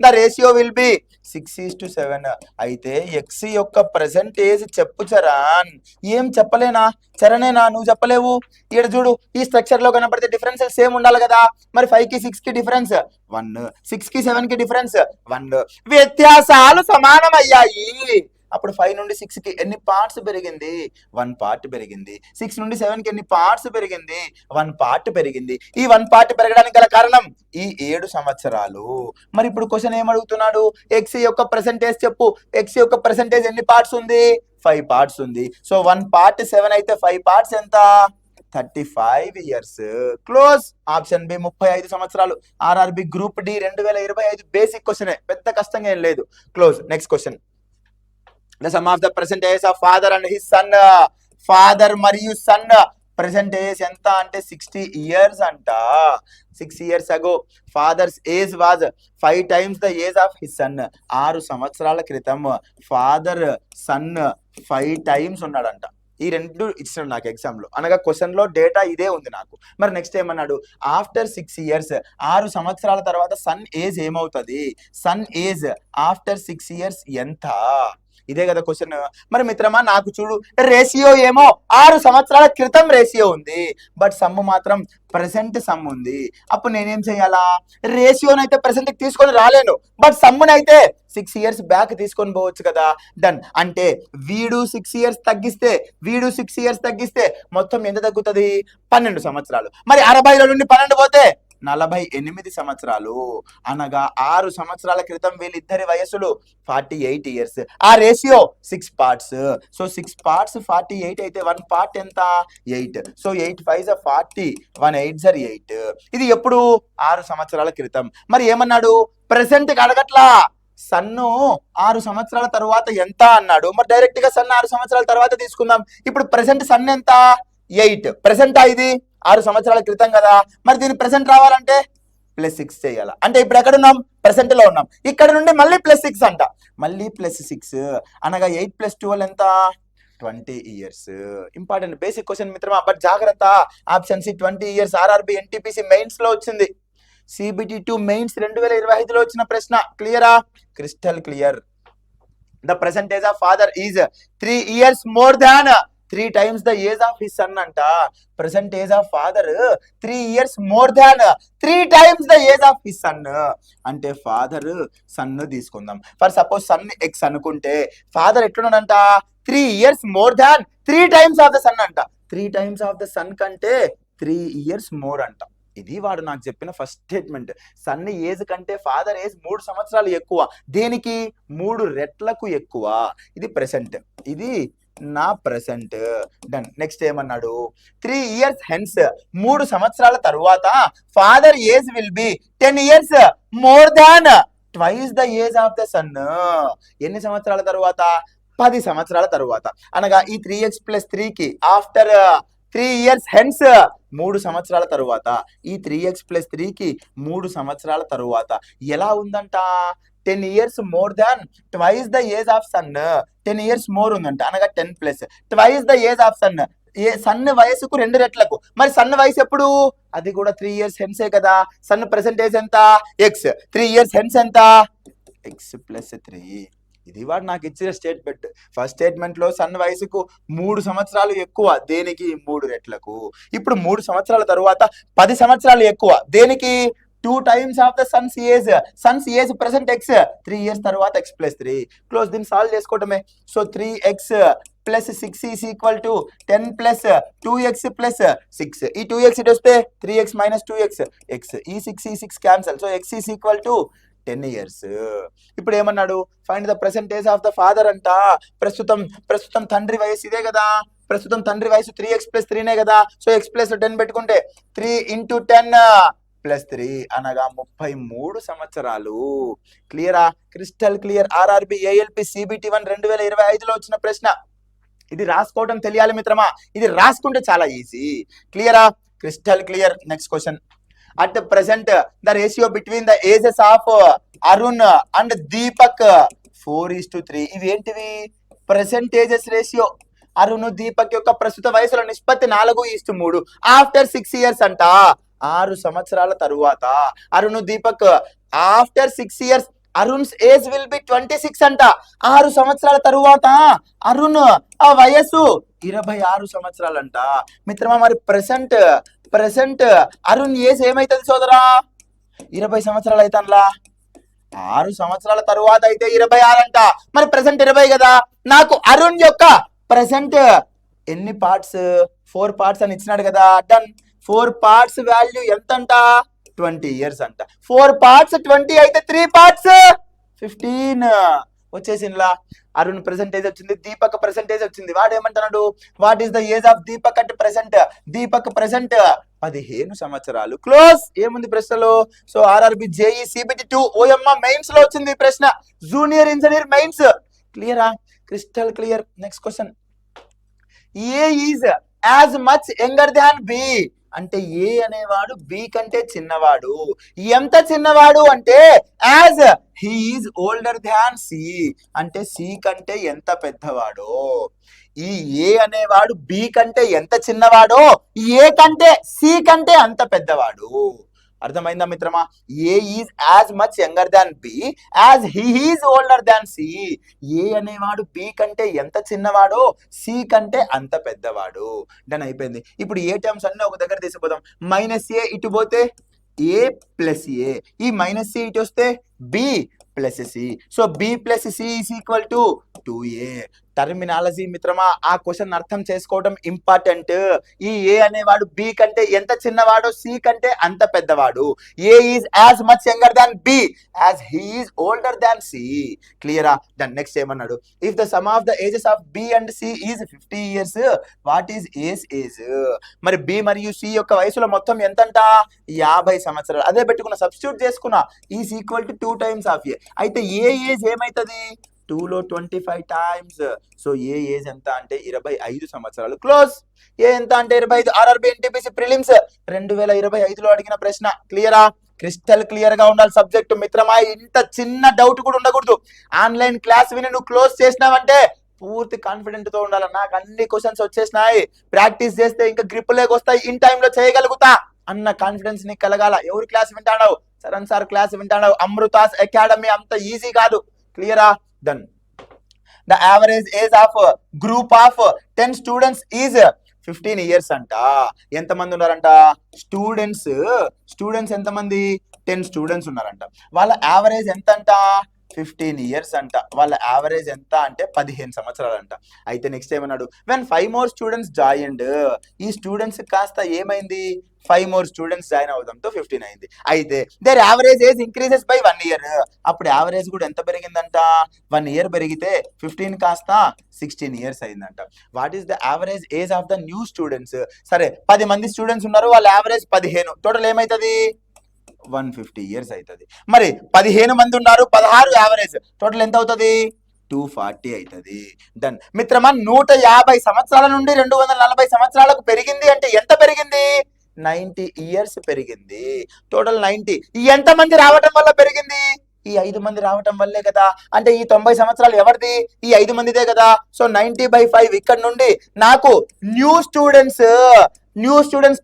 ద రేషియో విల్ బి 6:7. అయితే ఎక్స్ యొక్క పర్సెంటేజ్ చెప్పు చరణ్. ఏం చెప్పలేనా? చరణేనా? నువ్వు చెప్పలేవు. ఇక్కడ చూడు, ఈ స్ట్రక్చర్ లో కనపడితే డిఫరెన్సెస్ సేమ్ ఉండాలి కదా. మరి 5కి 6కి డిఫరెన్స్ 1, 6కి 7కి డిఫరెన్స్ 1. వ్యత్యాసాలు సమానమయ్యాయి. అప్పుడు 5 నుండి 6కి ఎన్ని పార్ట్స్ పెరిగింది? 1 part పెరిగింది. 6 నుండి 7కి ఎన్ని పార్ట్స్ పెరిగింది? 1 part పెరిగింది. ఈ 1 part పెరగడానికి గల కారణం ఈ 7 సంవత్సరాలు. మరి ఇప్పుడు క్వశ్చన్ ఏమడుగుతున్నాడు? ఎక్స్ యొక్క పర్సెంటేజ్ చెప్పు. ఎక్స్ యొక్క పర్సెంటేజ్ ఎన్ని పార్ట్స్ ఉంది? 5 parts ఉంది. సో 1 part 7 అయితే 5 parts ఎంత? 35 years. క్లోజ్. ఆప్షన్ బి 35 సంవత్సరాలు. RRB group D 2025 basic question, పెద్ద కష్టంగా ఏం లేదు. Close. Next question. The sum of the percentage of father and his son. Father మరియు సన్ పర్సెంటేజ్ ఎంత అంటే 60 years అంట. 6 years ago father's age was 5 times the age of his son. 6 సంవత్సరాల క్రితం ఫాదర్ సన్ 5 times ఉన్నాడంట. ఈ 2 ఇచ్చినాడు నాకు ఎగ్జామ్ లో, అనగా క్వశ్చన్ లో డేటా ఇదే ఉంది నాకు. మరి నెక్స్ట్ ఏమన్నాడు? ఆఫ్టర్ 6 years, 6 సంవత్సరాల తర్వాత సన్ ఏజ్ ఏమవుతుంది? సన్ ఏజ్ ఆఫ్టర్ 6 years ఎంత? ఇదే కదా క్వశ్చన్. మరి మిత్రమా నాకు చూడు, రేషియో ఏమో 6 సంవత్సరాల క్రితం రేషియో ఉంది, బట్ సమ్ము మాత్రం ప్రెసెంట్ సమ్ ఉంది. అప్పుడు నేనేం చేయాలా? రేషియోనైతే ప్రెసెంట్ తీసుకొని రాలేను, బట్ సమ్మునైతే 6 years బ్యాక్ తీసుకొని పోవచ్చు కదా. డన్. అంటే వీడు 6 years తగ్గిస్తే, వీడు 6 years తగ్గిస్తే మొత్తం ఎంత తగ్గుతుంది? 12 సంవత్సరాలు. మరి 60లో నుండి 12 పోతే 48 సంవత్సరాలు. అనగా 6 సంవత్సరాల క్రితం వీళ్ళిద్దరి వయస్సులు 48 years. ఆ రేషియో 6 parts. సో 6 parts 48 అయితే 1 part ఎంత? 8. సో 8 5 40, 1 8 8. ఇది ఎప్పుడు? 6 సంవత్సరాల క్రితం. మరి ఏమన్నాడు? ప్రెసెంట్ అడగట్లా, సన్ను 6 సంవత్సరాల తర్వాత ఎంత అన్నాడు. మరి డైరెక్ట్ గా సన్ 6 సంవత్సరాల తర్వాత తీసుకుందాం. ఇప్పుడు ప్రెసెంట్ సన్ ఎంత? 8. ప్రెసెంట్ ఇది 6 సంవత్సరాల క్రితం కదా. మరి దీని ప్రెసెంట్ రావాలంటే +6 చేయాలి. అంటే ఇప్పుడు ఎక్కడ ఉన్నాం? ప్రెసెంట్ లో ఉన్నాం. ఇక్కడ నుండి మళ్ళీ +6 అంట, మళ్ళీ +6 అనగా 8 + 12 ఎంత? 20 years. ఇంపార్టెంట్ బేసిక్ క్వశ్చన్ మిత్రమా, బట్ జాగ్రత్త. Option C 20 years RRB NTPC mains లో వచ్చింది. సిబిటి 2 మెయిన్స్ 2025లో వచ్చిన ప్రశ్న. క్లియరా? Crystal clear. The present age of father is 3 years more than 3 times the age of his son అంట. Present age of father 3 years more than 3 times the age of his son. అంటే father son తీసుకుందాం. For suppose son X అనుకుంటే father ఎట్లున్నాడంట? 3 years more than 3 times of the son అంట. 3 times of the sun కంటే 3 years more అంట. ఇది వాడు నాకు చెప్పిన ఫస్ట్ స్టేట్మెంట్. సన్ ఏజ్ కంటే ఫాదర్ ఏజ్ 3 సంవత్సరాలు ఎక్కువ. దేనికి? 3 రెట్లకు ఎక్కువ. ఇది ప్రెసెంట్, ఇది నా ప్రెసెంట్. డన్. నెక్స్ట్ ఏమన్నాడు? 3 years హెన్స్, 3 సంవత్సరాల తరువాత father age will be 10 years more than twice the age of the son. ఎన్ని సంవత్సరాల తరువాత? 10 సంవత్సరాల తరువాత. అనగా ఈ 3x + 3కి ఆఫ్టర్ 3 years హెన్స్ 3 సంవత్సరాల తరువాత, ఈ 3x + 3కి 3 సంవత్సరాల తరువాత ఎలా ఉందంట? 10 years more than twice the age of son. 10 years more ఉందంట, అనగా 10 + twice the age of son. Son వయసుకు 2 రెట్లకు. మరి సన్ వయసు ఎప్పుడు? అది కూడా 3 years హెన్సే కదా. సన్ ప్రెసెంట్ ఏజ్ ఎంత? ఎక్స్. 3 years హెన్స్ ఎంత? x + 3. ఇది వాడు నాకు ఇచ్చిన స్టేట్మెంట్. ఫస్ట్ స్టేట్మెంట్ లో సన్ వయసుకు 3 సంవత్సరాలు ఎక్కువ. దేనికి? 3 రెట్లకు. ఇప్పుడు 3 సంవత్సరాల తరువాత 10 సంవత్సరాలు ఎక్కువ. దేనికి? 2 times of the son's age. Son's age present X, 3 years తర్వాత x + 3. క్లోజ్. దీన్ని సాల్వ్ చేసుకోవటమే. So 3x + 6 is equal to 10 + 2x + 6. ఈ 2x ఇటు వస్తే 3x - 2x x. ఈ 6 cancel. So x is equal to 10 years. ఇప్పుడు ఏమన్నాడు? Find the present age of the father అంట. ప్రస్తుతం తండ్రి వయసు ఇదే కదా. ప్రస్తుతం తండ్రి వయసు 3x + 3నే కదా. సో x + 10 పెట్టుకుంటే 3 × 10 + 3 అనగా 33 సంవత్సరాలు. క్లియరా? Crystal clear. RRB ALP CBT 1 2025లో వచ్చిన ప్రశ్న. ఇది రాసుకోవడం తెలియాలి మిత్రమా. ఇది రాసుకుంటే చాలా ఈజీ. క్లియరా? Crystal clear. Next question. At the present, the ratio between the ages of Arun and Deepak 4:3. ఇవి ఏంటివి? Percentages ratio. అరుణ్ దీపక్ యొక్క ప్రస్తుత వయసుల నిష్పత్తి 4:3 ఆఫ్టర్ 6 years అంట. 6 సంవత్సరాల తరువాత Arun Deepak after 6 years Arun's age will be 26 అంట. 6 సంవత్సరాల తరువాత అరుణ్ ఆ వయసు 26 సంవత్సరాలంట. మిత్రమా మరి ప్రెసెంట్ అరుణ్ ఏజ్ ఏమైతుంది సోదరా? 20 సంవత్సరాలు అవుతానులా. 6 సంవత్సరాల తరువాత అయితే 26 అంట. మరి ప్రెసెంట్ 20 కదా. నాకు అరుణ్ యొక్క ప్రెసెంట్ ఎన్ని పార్ట్స్? 4 parts అని ఇచ్చినాడు కదా. డన్. 4 parts వాల్యూ ఎంత అంట? 20 years అంట. 4 parts 20 అయితే 3 parts 15 వచ్చేసిందిలా. అరుణ్ ప్రెసెంటేజ్ వచ్చింది, దీపక్ ప్రెసెంటేజ్ వచ్చింది. వాడు ఏమంటున్నాడు? What is the age of Deepak at present? Deepak present 15 సంవత్సరాలు. క్లోజ్. ఏముంది ప్రశ్నలో? సో ఆర్ఆర్బి జేఈ సిబిటి 2 ఓఎమ్మ మెయిన్స్ లో వచ్చింది ఈ ప్రశ్న. Junior engineer mains. క్లియరా? Crystal clear. Next question. A is as much younger than B. అంటే ఏ అనేవాడు బి కంటే చిన్నవాడు. ఎంత చిన్నవాడు అంటే as he is older than C. అంటే సి కంటే ఎంత పెద్దవాడో. ఈ ఏ అనేవాడు బి కంటే ఎంత చిన్నవాడో, ఏ కంటే సి కంటే అంత పెద్దవాడు. అర్థమైందా మిత్రమా? A is as much younger than B as he is older than C. A అనేవాడు బి కంటే ఎంత చిన్నవాడో సి కంటే అంత పెద్దవాడు. డన్ అయిపోయింది. ఇప్పుడు ఏ టర్మ్స్ అన్నీ ఒక దగ్గర తీసుకుపోదాం. మైనస్ ఏ ఇటు పోతే ఏ ప్లస్ ఏ, ఈ మైనస్ సి ఇటు వస్తే b plus c. So b plus c is equal to 2a. Terminology మిత్రమా, ఆ క్వశ్చన్ అర్థం చేసుకోవడం ఇంపార్టెంట్. ఈ ఏ అనేవాడు బి కంటే ఎంత చిన్నవాడు, సి కంటే అంత పెద్దవాడు. A is as much younger than B as he is older than C. క్లియరా? దాని నెక్స్ట్ ఏమన్నాడు? If the sum of the ages of B and C is 50 years, what is age age? మరి B మరియు C యొక్క వయసులో మొత్తం ఎంతంట? 50 సంవత్సరాలు. అదే పెట్టుకున్నా, సబ్స్టిట్యూట్ చేసుకున్నా. Is equal to 2 times of A. అయితే ఏ ఏజ్ ఏమైతుంది? 2లో 25 times. సో ఏ ఏజ్ ఎంత అంటే 25 సంవత్సరాలు. క్లోజ్. ఏ ఎంత అంటే 25. ఆర్ఆర్బి ఎన్టీపీసీ ప్రిలిమ్స్ 2025లో అడిగిన ప్రశ్న. క్లియరా? క్రిస్టల్ క్లియర్ గా ఉండాలి సబ్జెక్ట్ మిత్రమా. ఇంత చిన్న డౌట్ కూడా ఉండకూడదు. ఆన్లైన్ క్లాస్ విని నువ్వు క్లోజ్ చేసినావంటే పూర్తి కాన్ఫిడెంట్ తో ఉండాలి. నాకు అన్ని క్వశ్చన్స్ వచ్చేసినాయి, ప్రాక్టీస్ చేస్తే ఇంకా గ్రిప్ లేకొస్తాయి, ఇన్ టైంలో చేయగలుగుతా అన్న కాన్ఫిడెన్స్ నీకు కలగాల. ఎవరు క్లాస్ వింటాడావు? సరణ్ సార్ క్లాస్ వింటాడావు. అమృతాస్ అకాడమీ అంత ఈజీ కాదు. క్లియరా? Done. The average age of group of 10 students is 15 years అంట. ఎంతమంది ఉన్నారంట? స్టూడెంట్స్ ఎంతమంది? 10 స్టూడెంట్స్ ఉన్నారంట. వాళ్ళ యావరేజ్ ఎంత అంట? 15 years అంట. వాళ్ళ యావరేజ్ ఎంత అంటే 15 సంవత్సరాలు అంట. అయితే నెక్స్ట్ ఏమన్నాడు? వెన్ 5 more students joined, ఈ స్టూడెంట్స్ కాస్త ఏమైంది? 5 more students జాయిన్ అవడంతో 15 అయింది. అయితే their average age increases by 1 year. అప్పుడు యావరేజ్ కూడా ఎంత పెరిగిందంట? 1 year పెరిగితే 15 కాస్త 16 years అయిందంట. What is the average age of the new students? సరే 10 మంది స్టూడెంట్స్ ఉన్నారు, వాళ్ళ యావరేజ్ 15. టోటల్ ఏమైతుంది? 150 years అవుతుంది. మరి 15 మంది ఉన్నారు, 16 యావరేజ్, టోటల్ ఎంత అవుతుంది? 240 అవుతుంది. డన్ మిత్రమా. 150 సంవత్సరాల నుండి 240 సంవత్సరాలకు పెరిగింది అంటే ఎంత పెరిగింది? 90 years పెరిగింది. టోటల్ 90. ఎంత మంది రావటం వల్ల పెరిగింది? ఈ 5 మంది రావటం వల్లే కదా. అంటే ఈ 90 సంవత్సరాలు ఎవరిది? ఈ 5 మందిదే కదా. సో 90/5. ఇక్కడ నుండి నాకు new students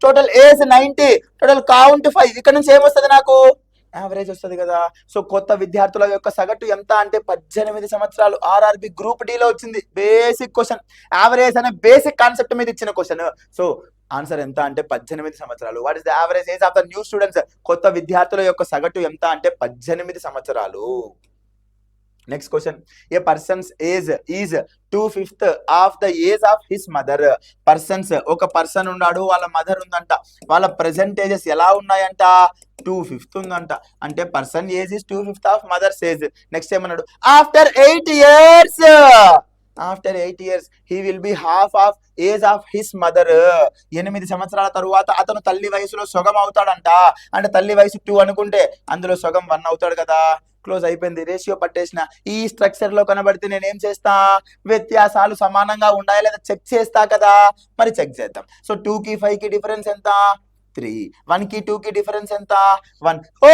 total age 90, total count 5. ఇక్కడ నుంచి ఏమొస్తుంది? నాకు యావరేజ్ వస్తుంది కదా. సో కొత్త విద్యార్థుల యొక్క సగటు ఎంత అంటే 18 సంవత్సరాలు. ఆర్ఆర్బి గ్రూప్ డి లో వచ్చింది. బేసిక్ క్వశ్చన్, యావరేజ్ అనే బేసిక్ కాన్సెప్ట్ మీద ఇచ్చిన క్వశ్చన్. సో ఆన్సర్ ఎంత అంటే 18 సంవత్సరాలు. What is the average age of the new students? కొత్త విద్యార్థుల యొక్క సగటు ఎంత అంటే 18 సంవత్సరాలు. Next question. A persons age is 2/5 of the age of his mother. Persons, ఒక పర్సన్ ఉన్నాడు, వాళ్ళ మదర్ ఉందంట. వాళ్ళ ప్రెసెంటేజెస్ ఎలా ఉన్నాయంట? 2/5 ఉందంట. అంటే person age is 2/5 of mother's age. Next ఏమన్నాడు? After 8 years he will be half of age of his mother. 8 సంవత్సరాల తరువాత అతను తల్లి వయసులో సగం అవుతాడంట. అంటే తల్లి వయసు 2 అనుకుంటే అందులో సగం 1 అవుతాడు కదా. క్లోజ్ అయిపోయింది. రేషియో పట్టేసిన. ఈ స్ట్రక్చర్ లో కనబడితే నేను ఏం చేస్తా? వ్యత్యాసాలు సమానంగా ఉన్నాయా లేదా చెక్ చేస్తా కదా. మరి చెక్ చేద్దాం. సో 2కి 5కి డిఫరెన్స్ ఎంత? 3. 1కి 2కి డిఫరెన్స్ ఎంత? 1. ఓ,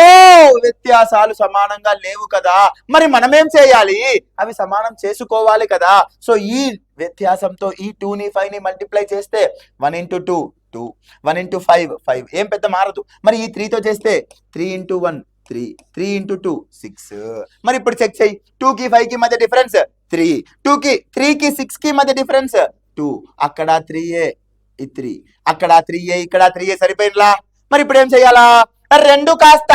వ్యత్యాసాలు సమానంగా లేవు కదా. మరి మనం ఏం చేయాలి? అవి సమానం చేసుకోవాలి కదా. సో ఈ వ్యత్యాసంతో ఈ 2ని 5ని మల్టిప్లై చేస్తే 1 × 2 2, 1 × 5 5. ఏం పెద్ద మారదు. మరి ఈ 3తో చేస్తే 3 × 1 3, 3 × 2 6. మరి ఇప్పుడు చెక్ చేయి. 2కి 5కి మధ్య డిఫరెన్స్ 3, 3కి 6కి మధ్య డిఫరెన్స్ 2. అక్కడ 3a, 3, అక్కడ 3a, ఇక్కడ 3a. సరిపోయిందిలా. మరి ఇప్పుడు ఏం చెయ్యాలా? 2 కాస్త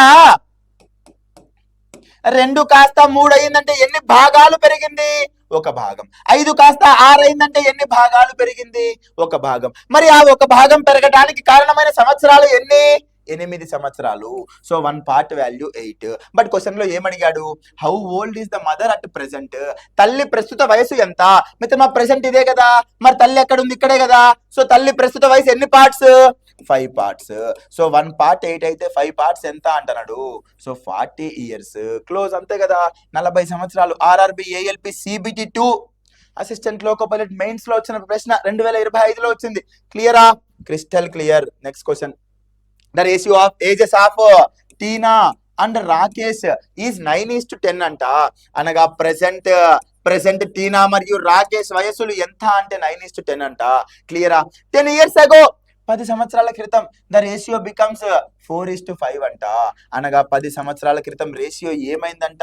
3 అయిందంటే ఎన్ని భాగాలు పెరిగింది? 1 భాగం. 5 కాస్త 6 అయిందంటే ఎన్ని భాగాలు పెరిగింది? 1 భాగం. మరి ఆ 1 భాగం పెరగడానికి కారణమైన సంవత్సరాలు ఎన్ని? 8 సంవత్సరాలు. So 1 part value 8. But question లో ఏమడిగాడు? How old is the mother at present? తల్లి ప్రస్తుత వయసు ఎంత? మిత్రమా ప్రెసెంట్ ఇదే కదా. మరి తల్లి ఎక్కడ ఉంది? ఇక్కడే కదా. సో తల్లి ప్రస్తుత వయసు ఎన్ని పార్ట్స్? 5 పార్ట్స్. సో 1 పార్ట్ 8 అయితే 5 పార్ట్స్ ఎంత అంటున్నాడు? So 40 years. క్లోజ్. అంతే కదా. 40 సంవత్సరాలు. RRB ALP CBT 2 assistant loco pilot mains లో వచ్చిన ప్రశ్న 2025లో వచ్చింది. క్లియరా? Crystal clear. Next question. The ratio of ages of Tina and Rakesh is 9:10 అంట. అనగా ప్రెసెంట్ టీనా మరియు రాకేష్ వయసులు ఎంత అంటే 9:10 అంట. క్లియరా? 10 years ago 10 సంవత్సరాల క్రితం ద రేషియో బికమ్స్ 4:5 అంట. అనగా 10 సంవత్సరాల క్రితం రేషియో ఏమైందంట?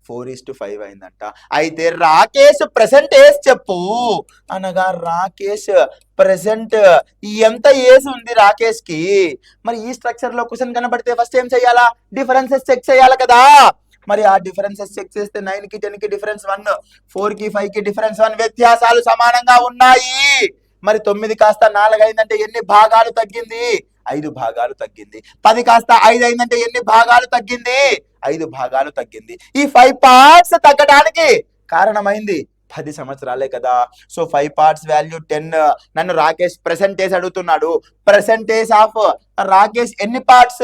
4:5 అయిందంట. అయితే రాకేష్ ప్రెసెంట్ ఏజ్ చెప్పు అనగా రాకేష్ ప్రెసెంట్ ఎంత ఏజ్ ఉంది రాకేష్ కి? మరి ఈ స్ట్రక్చర్ లో క్వశ్చన్ కనబడితే ఫస్ట్ ఏం చేయాలా? డిఫరెన్సెస్ చెక్ చేయాలి కదా. మరి ఆ డిఫరెన్సెస్ చెక్ చేస్తే 9 కి 10 కి డిఫరెన్స్ 1, 4 కి 5 కి డిఫరెన్స్ 1, వ్యత్యాసాలు సమానంగా ఉన్నాయి. మరి 9 కాస్త 4 అయిందంటే ఎన్ని భాగాలు తగ్గింది? 5 భాగాలు తగ్గింది. 10 కాస్త 5 అయిందంటే ఎన్ని భాగాలు తగ్గింది? 5 భాగాలు తగ్గింది. ఈ 5 పార్ట్స్ తగ్గడానికి కారణమైంది 10 సంవత్సరాలే కదా. So 5 parts value 10. నన్ను రాకేష్ ప్రెసెంటేజ్ అడుగుతున్నాడు. ప్రెసెంటేజ్ ఆఫ్ రాకేష్ ఎన్ని parts?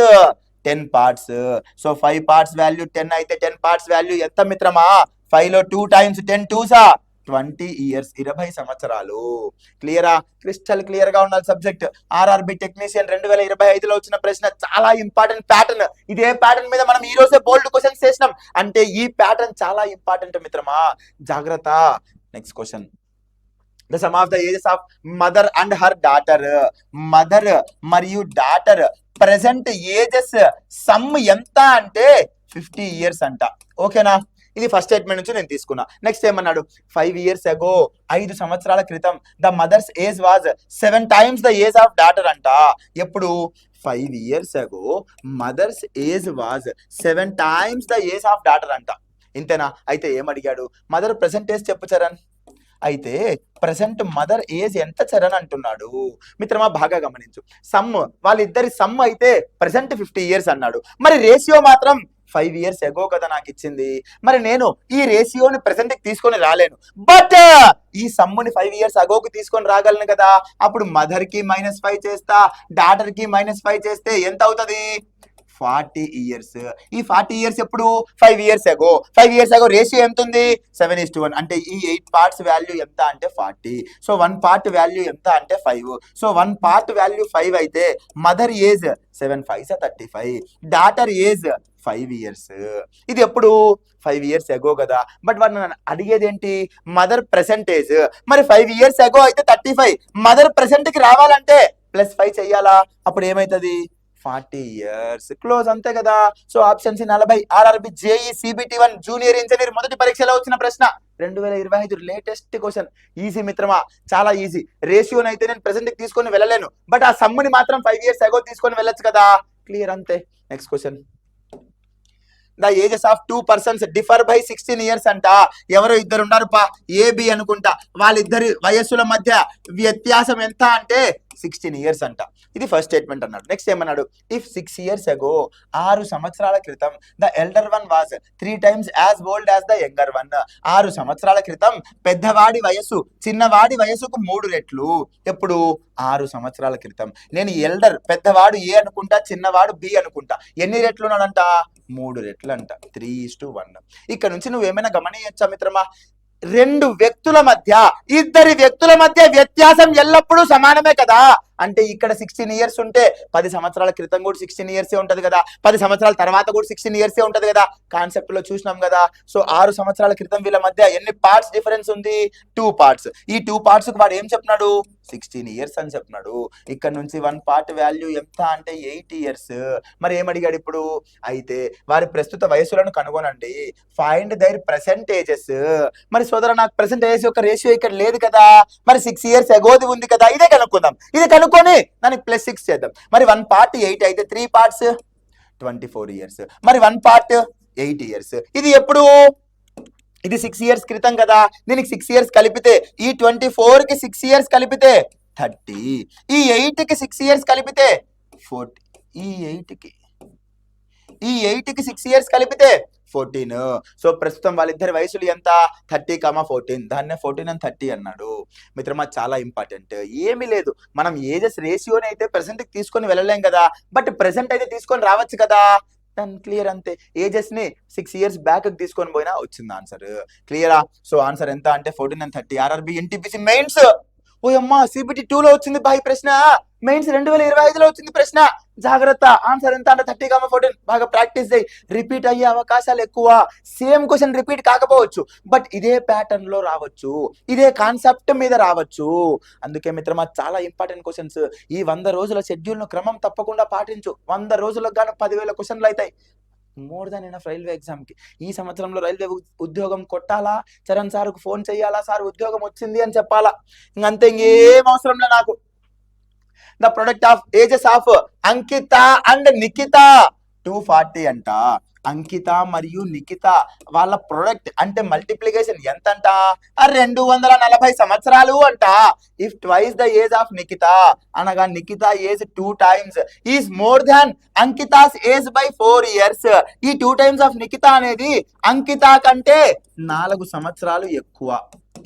10 parts. So 5 parts value 10 అయితే 10 పార్ట్స్ వాల్యూ ఎంత మిత్రమా? 5 లో 2 టైమ్స్ 10 2s 20 ఇయర్స్, 20 సంవత్సరాలు. క్లియరా? క్రిస్టల్ క్లియర్ గా ఉండాలి సబ్జెక్ట్. ఆర్ఆర్బి టెక్నీషియన్ 2025లో వచ్చిన ప్రశ్న చాలా ఇంపార్టెంట్ ప్యాటర్న్. ఇదే ప్యాటర్న్ మీద మనం ఈ రోజే బోల్డ్ క్వశ్చన్స్ చేసినాం. అంటే ఈ ప్యాటర్న్ చాలా ఇంపార్టెంట్ మిత్రమా, జాగ్రత్త. Next question. The sum of the ages of mother and her daughter. Mother మరియు డాటర్ ప్రెసెంట్ ఏజెస్ సమ్ ఎంత అంటే 50 ఇయర్స్ అంట. ఓకేనా? ఇది ఫస్ట్ స్టేట్మెంట్ నుంచి నేను తీసుకున్నా. నెక్స్ట్ ఏమన్నాడు? 5 years ago 5 సంవత్సరాల క్రితం the mother's age was 7 times the age of daughter అంట. ఎప్పుడు? 5 years ago mother's age was 7 times the age of daughter అంట. ఇంతేనా? అయితే ఏమడిగాడు? మదర్ ప్రెసెంట్ ఏజ్ చెప్పు చరణ్. అయితే ప్రెసెంట్ మదర్ ఏజ్ ఎంత చరణ్ అంటున్నాడు. మిత్రమా బాగా గమనించు. సమ్ వాళ్ళిద్దరి సమ్ అయితే ప్రెసెంట్ 50 years అన్నాడు. మరి రేషియో మాత్రం 5 years ago కదా నాకు ఇచ్చింది. మరి నేను ఈ రేషియోని ప్రెసెంట్ కి తీసుకొని రాలేను, బట్ ఈ సమ్ముని 5 years agoకి తీసుకొని రాగలను కదా. అప్పుడు మదర్ కి -5 చేస్తా, డాటర్ కి -5 చేస్తే ఎంత అవుతుంది? 40 years. ఈ 40 years ఎప్పుడు? 5 years ago. 5 years ago ratio ఎంత ఉంది? 7:1. అంటే ఈ 8 పార్ట్స్ వాల్యూ ఎంత అంటే 40. సో 1 పార్ట్ వాల్యూ ఎంత అంటే 5. సో 1 పార్ట్ వాల్యూ 5 అయితే mother age 7 5 35, daughter age 5 years. ఇది ఎప్పుడు? 5 years ago కదా. బట్ వాడు నన్ను అడిగేది ఏంటి? మదర్ ప్రెసెంటేజ్. మరి 5 years ago అయితే 35, మదర్ ప్రెసెంట్ కి రావాలంటే +5 చెయ్యాలా. అప్పుడు ఏమైతుంది? 40 years. క్లోజ్, అంతే కదా. So option C 40. RRB JE CBT 1 junior engineer మొదటి పరీక్షలో వచ్చిన ప్రశ్న 2025 లేటెస్ట్ క్వశ్చన్. ఈజీ మిత్రమా, చాలా ఈజీ. రేషియోని అయితే నేను ప్రెసెంట్ కి తీసుకొని వెళ్ళలేను, బట్ ఆ సమ్ముని మాత్రం 5 years ago తీసుకొని వెళ్ళొచ్చు కదా. క్లియర్, అంతే. Next question. The ages of 2 persons differ by 16 years అంట. ఎవరో ఇద్దరు ఉన్నారు పా, ఏబి అనుకుంటా. వాళ్ళిద్దరి వయస్సుల మధ్య వ్యత్యాసం ఎంత అంటే 16 years అంట. ఇది ఫస్ట్ స్టేట్మెంట్ అన్నాడు. నెక్స్ట్ ఏమన్నాడు? ఇఫ్ 6 years ago 6 సంవత్సరాల క్రితం the elder one was 3 times as old as the younger one. 6 సంవత్సరాల క్రితం పెద్దవాడి వయస్సు చిన్నవాడి వయస్సుకు 3 రెట్లు. ఎప్పుడు? 6 సంవత్సరాల క్రితం. నేను ఎల్డర్ పెద్దవాడు ఏ అనుకుంటా, చిన్నవాడు బి అనుకుంటా. ఎన్ని రెట్లు ఉన్నాడంట? 3 రెట్లు అంట. 3:1. ఇక్కడ నుంచి నువ్వేమైనా గమనించచ్చా మిత్రమా? రెండు వ్యక్తుల మధ్య, ఇద్దరి వ్యక్తుల మధ్య వ్యత్యాసం ఎల్లప్పుడూ సమానమే కదా. అంటే ఇక్కడ 16 years ఉంటే 10 సంవత్సరాల క్రితం కూడా 16 years ఉంటది కదా, 10 సంవత్సరాల తర్వాత కూడా 16 years ఉంటది కదా. కాన్సెప్ట్ లో చూసినాం కదా. సో 6 సంవత్సరాల క్రితం వీళ్ళ మధ్య ఎన్ని పార్ట్స్ డిఫరెన్స్ ఉంది? 2 parts. ఈ 2 parts కు వాడు ఏం చెప్పినాడు? 16 years అని చెప్పినాడు. ఇక్కడ నుంచి 1 part వాల్యూ ఎంత అంటే 8 years. మరి ఏమడిగాడు ఇప్పుడు? అయితే వారి ప్రస్తుత వయసులను కనుగొనండి. Find their present ages. మరి సోదర, నాకు ప్రెసెంట్ ఏజ్ యొక్క రేషియో ఇక్కడ లేదు కదా. మరి 6 years అగోది ఉంది కదా, ఇదే కనుక్కుందాం. ఇది కనుక్కొని దానికి +6 చేద్దాం. మరి 1 part 8 అయితే 3 parts 24 years. మరి 1 part 8 years. ఇది ఎప్పుడు? ఇది 6 years క్రితం కదా. దీనికి 6 years కలిపితే, ఈ 24 కి 6 years కలిపితే 30, ఈ 8 కి 6 years కలిపితే 40, ఈ 8 కి 6 years కలిపితే 14. సో ప్రస్తుతం వాళ్ళిద్దరి వయసులు ఎంత? 30, 14. దాన్నే 14 and 30 అన్నాడు. మిత్రమా చాలా ఇంపార్టెంట్. ఏమీ లేదు, మనం ఏజెస్ రేషియోని అయితే ప్రెసెంట్ కి తీసుకొని వెళ్ళలేం కదా, బట్ ప్రెసెంట్ అయితే తీసుకొని రావచ్చు కదా. క్లియర్, అంతే. ఏజెస్ ని 6 years బ్యాక్ తీసుకొని పోయినా వచ్చింది ఆన్సర్. క్లియరా? సో ఆన్సర్ ఎంత అంటే 14 and 30. ఆర్ఆర్బి ఎన్టీపీసీ మెయిన్స్ ఓ అమ్మ CBT 2లో వచ్చింది బాయ్ ప్రశ్న, మెయిన్స్ 2025లో వచ్చింది ప్రశ్న, జాగ్రత్త. ఆన్సర్ ఎంత అంటే 30,14. బాగా ప్రాక్టీస్ చేయి, రిపీట్ అయ్యే అవకాశాలు ఎక్కువ. సేమ్ క్వశ్చన్ రిపీట్ కాకపోవచ్చు, బట్ ఇదే ప్యాటర్న్ లో రావచ్చు, ఇదే కాన్సెప్ట్ మీద రావచ్చు. అందుకే మిత్రమా చాలా ఇంపార్టెంట్ క్వశ్చన్స్. ఈ 100 రోజుల షెడ్యూల్ ను క్రమం తప్పకుండా పాటించు. 100 రోజులకు గాను 10,000 క్వశ్చన్లు అవుతాయి. More than enough railway exam కి. ఈ సంవత్సరంలో రైల్వే ఉద్యోగం కొట్టాలా, చరణ్ సార్కు ఫోన్ చెయ్యాలా, సార్ ఉద్యోగం వచ్చింది అని చెప్పాలా, ఇంకంతే, ఇంకేం అవసరం లే నాకు. The product of ages of Ankita and Nikhita 240 అంట. అంకిత మరియు నిఖిత వాళ్ళ ప్రొడక్ట్ అంటే మల్టిప్లికేషన్ ఎంత అంట, 240 సంవత్సరాలు అంట. If twice the age of Nikhita, అనగా Nikhita age 2 times is more than Ankita's age by 4 years. ఈ 2 times ఆఫ్ నిఖిత అనేది అంకిత కంటే 4 సంవత్సరాలు ఎక్కువ.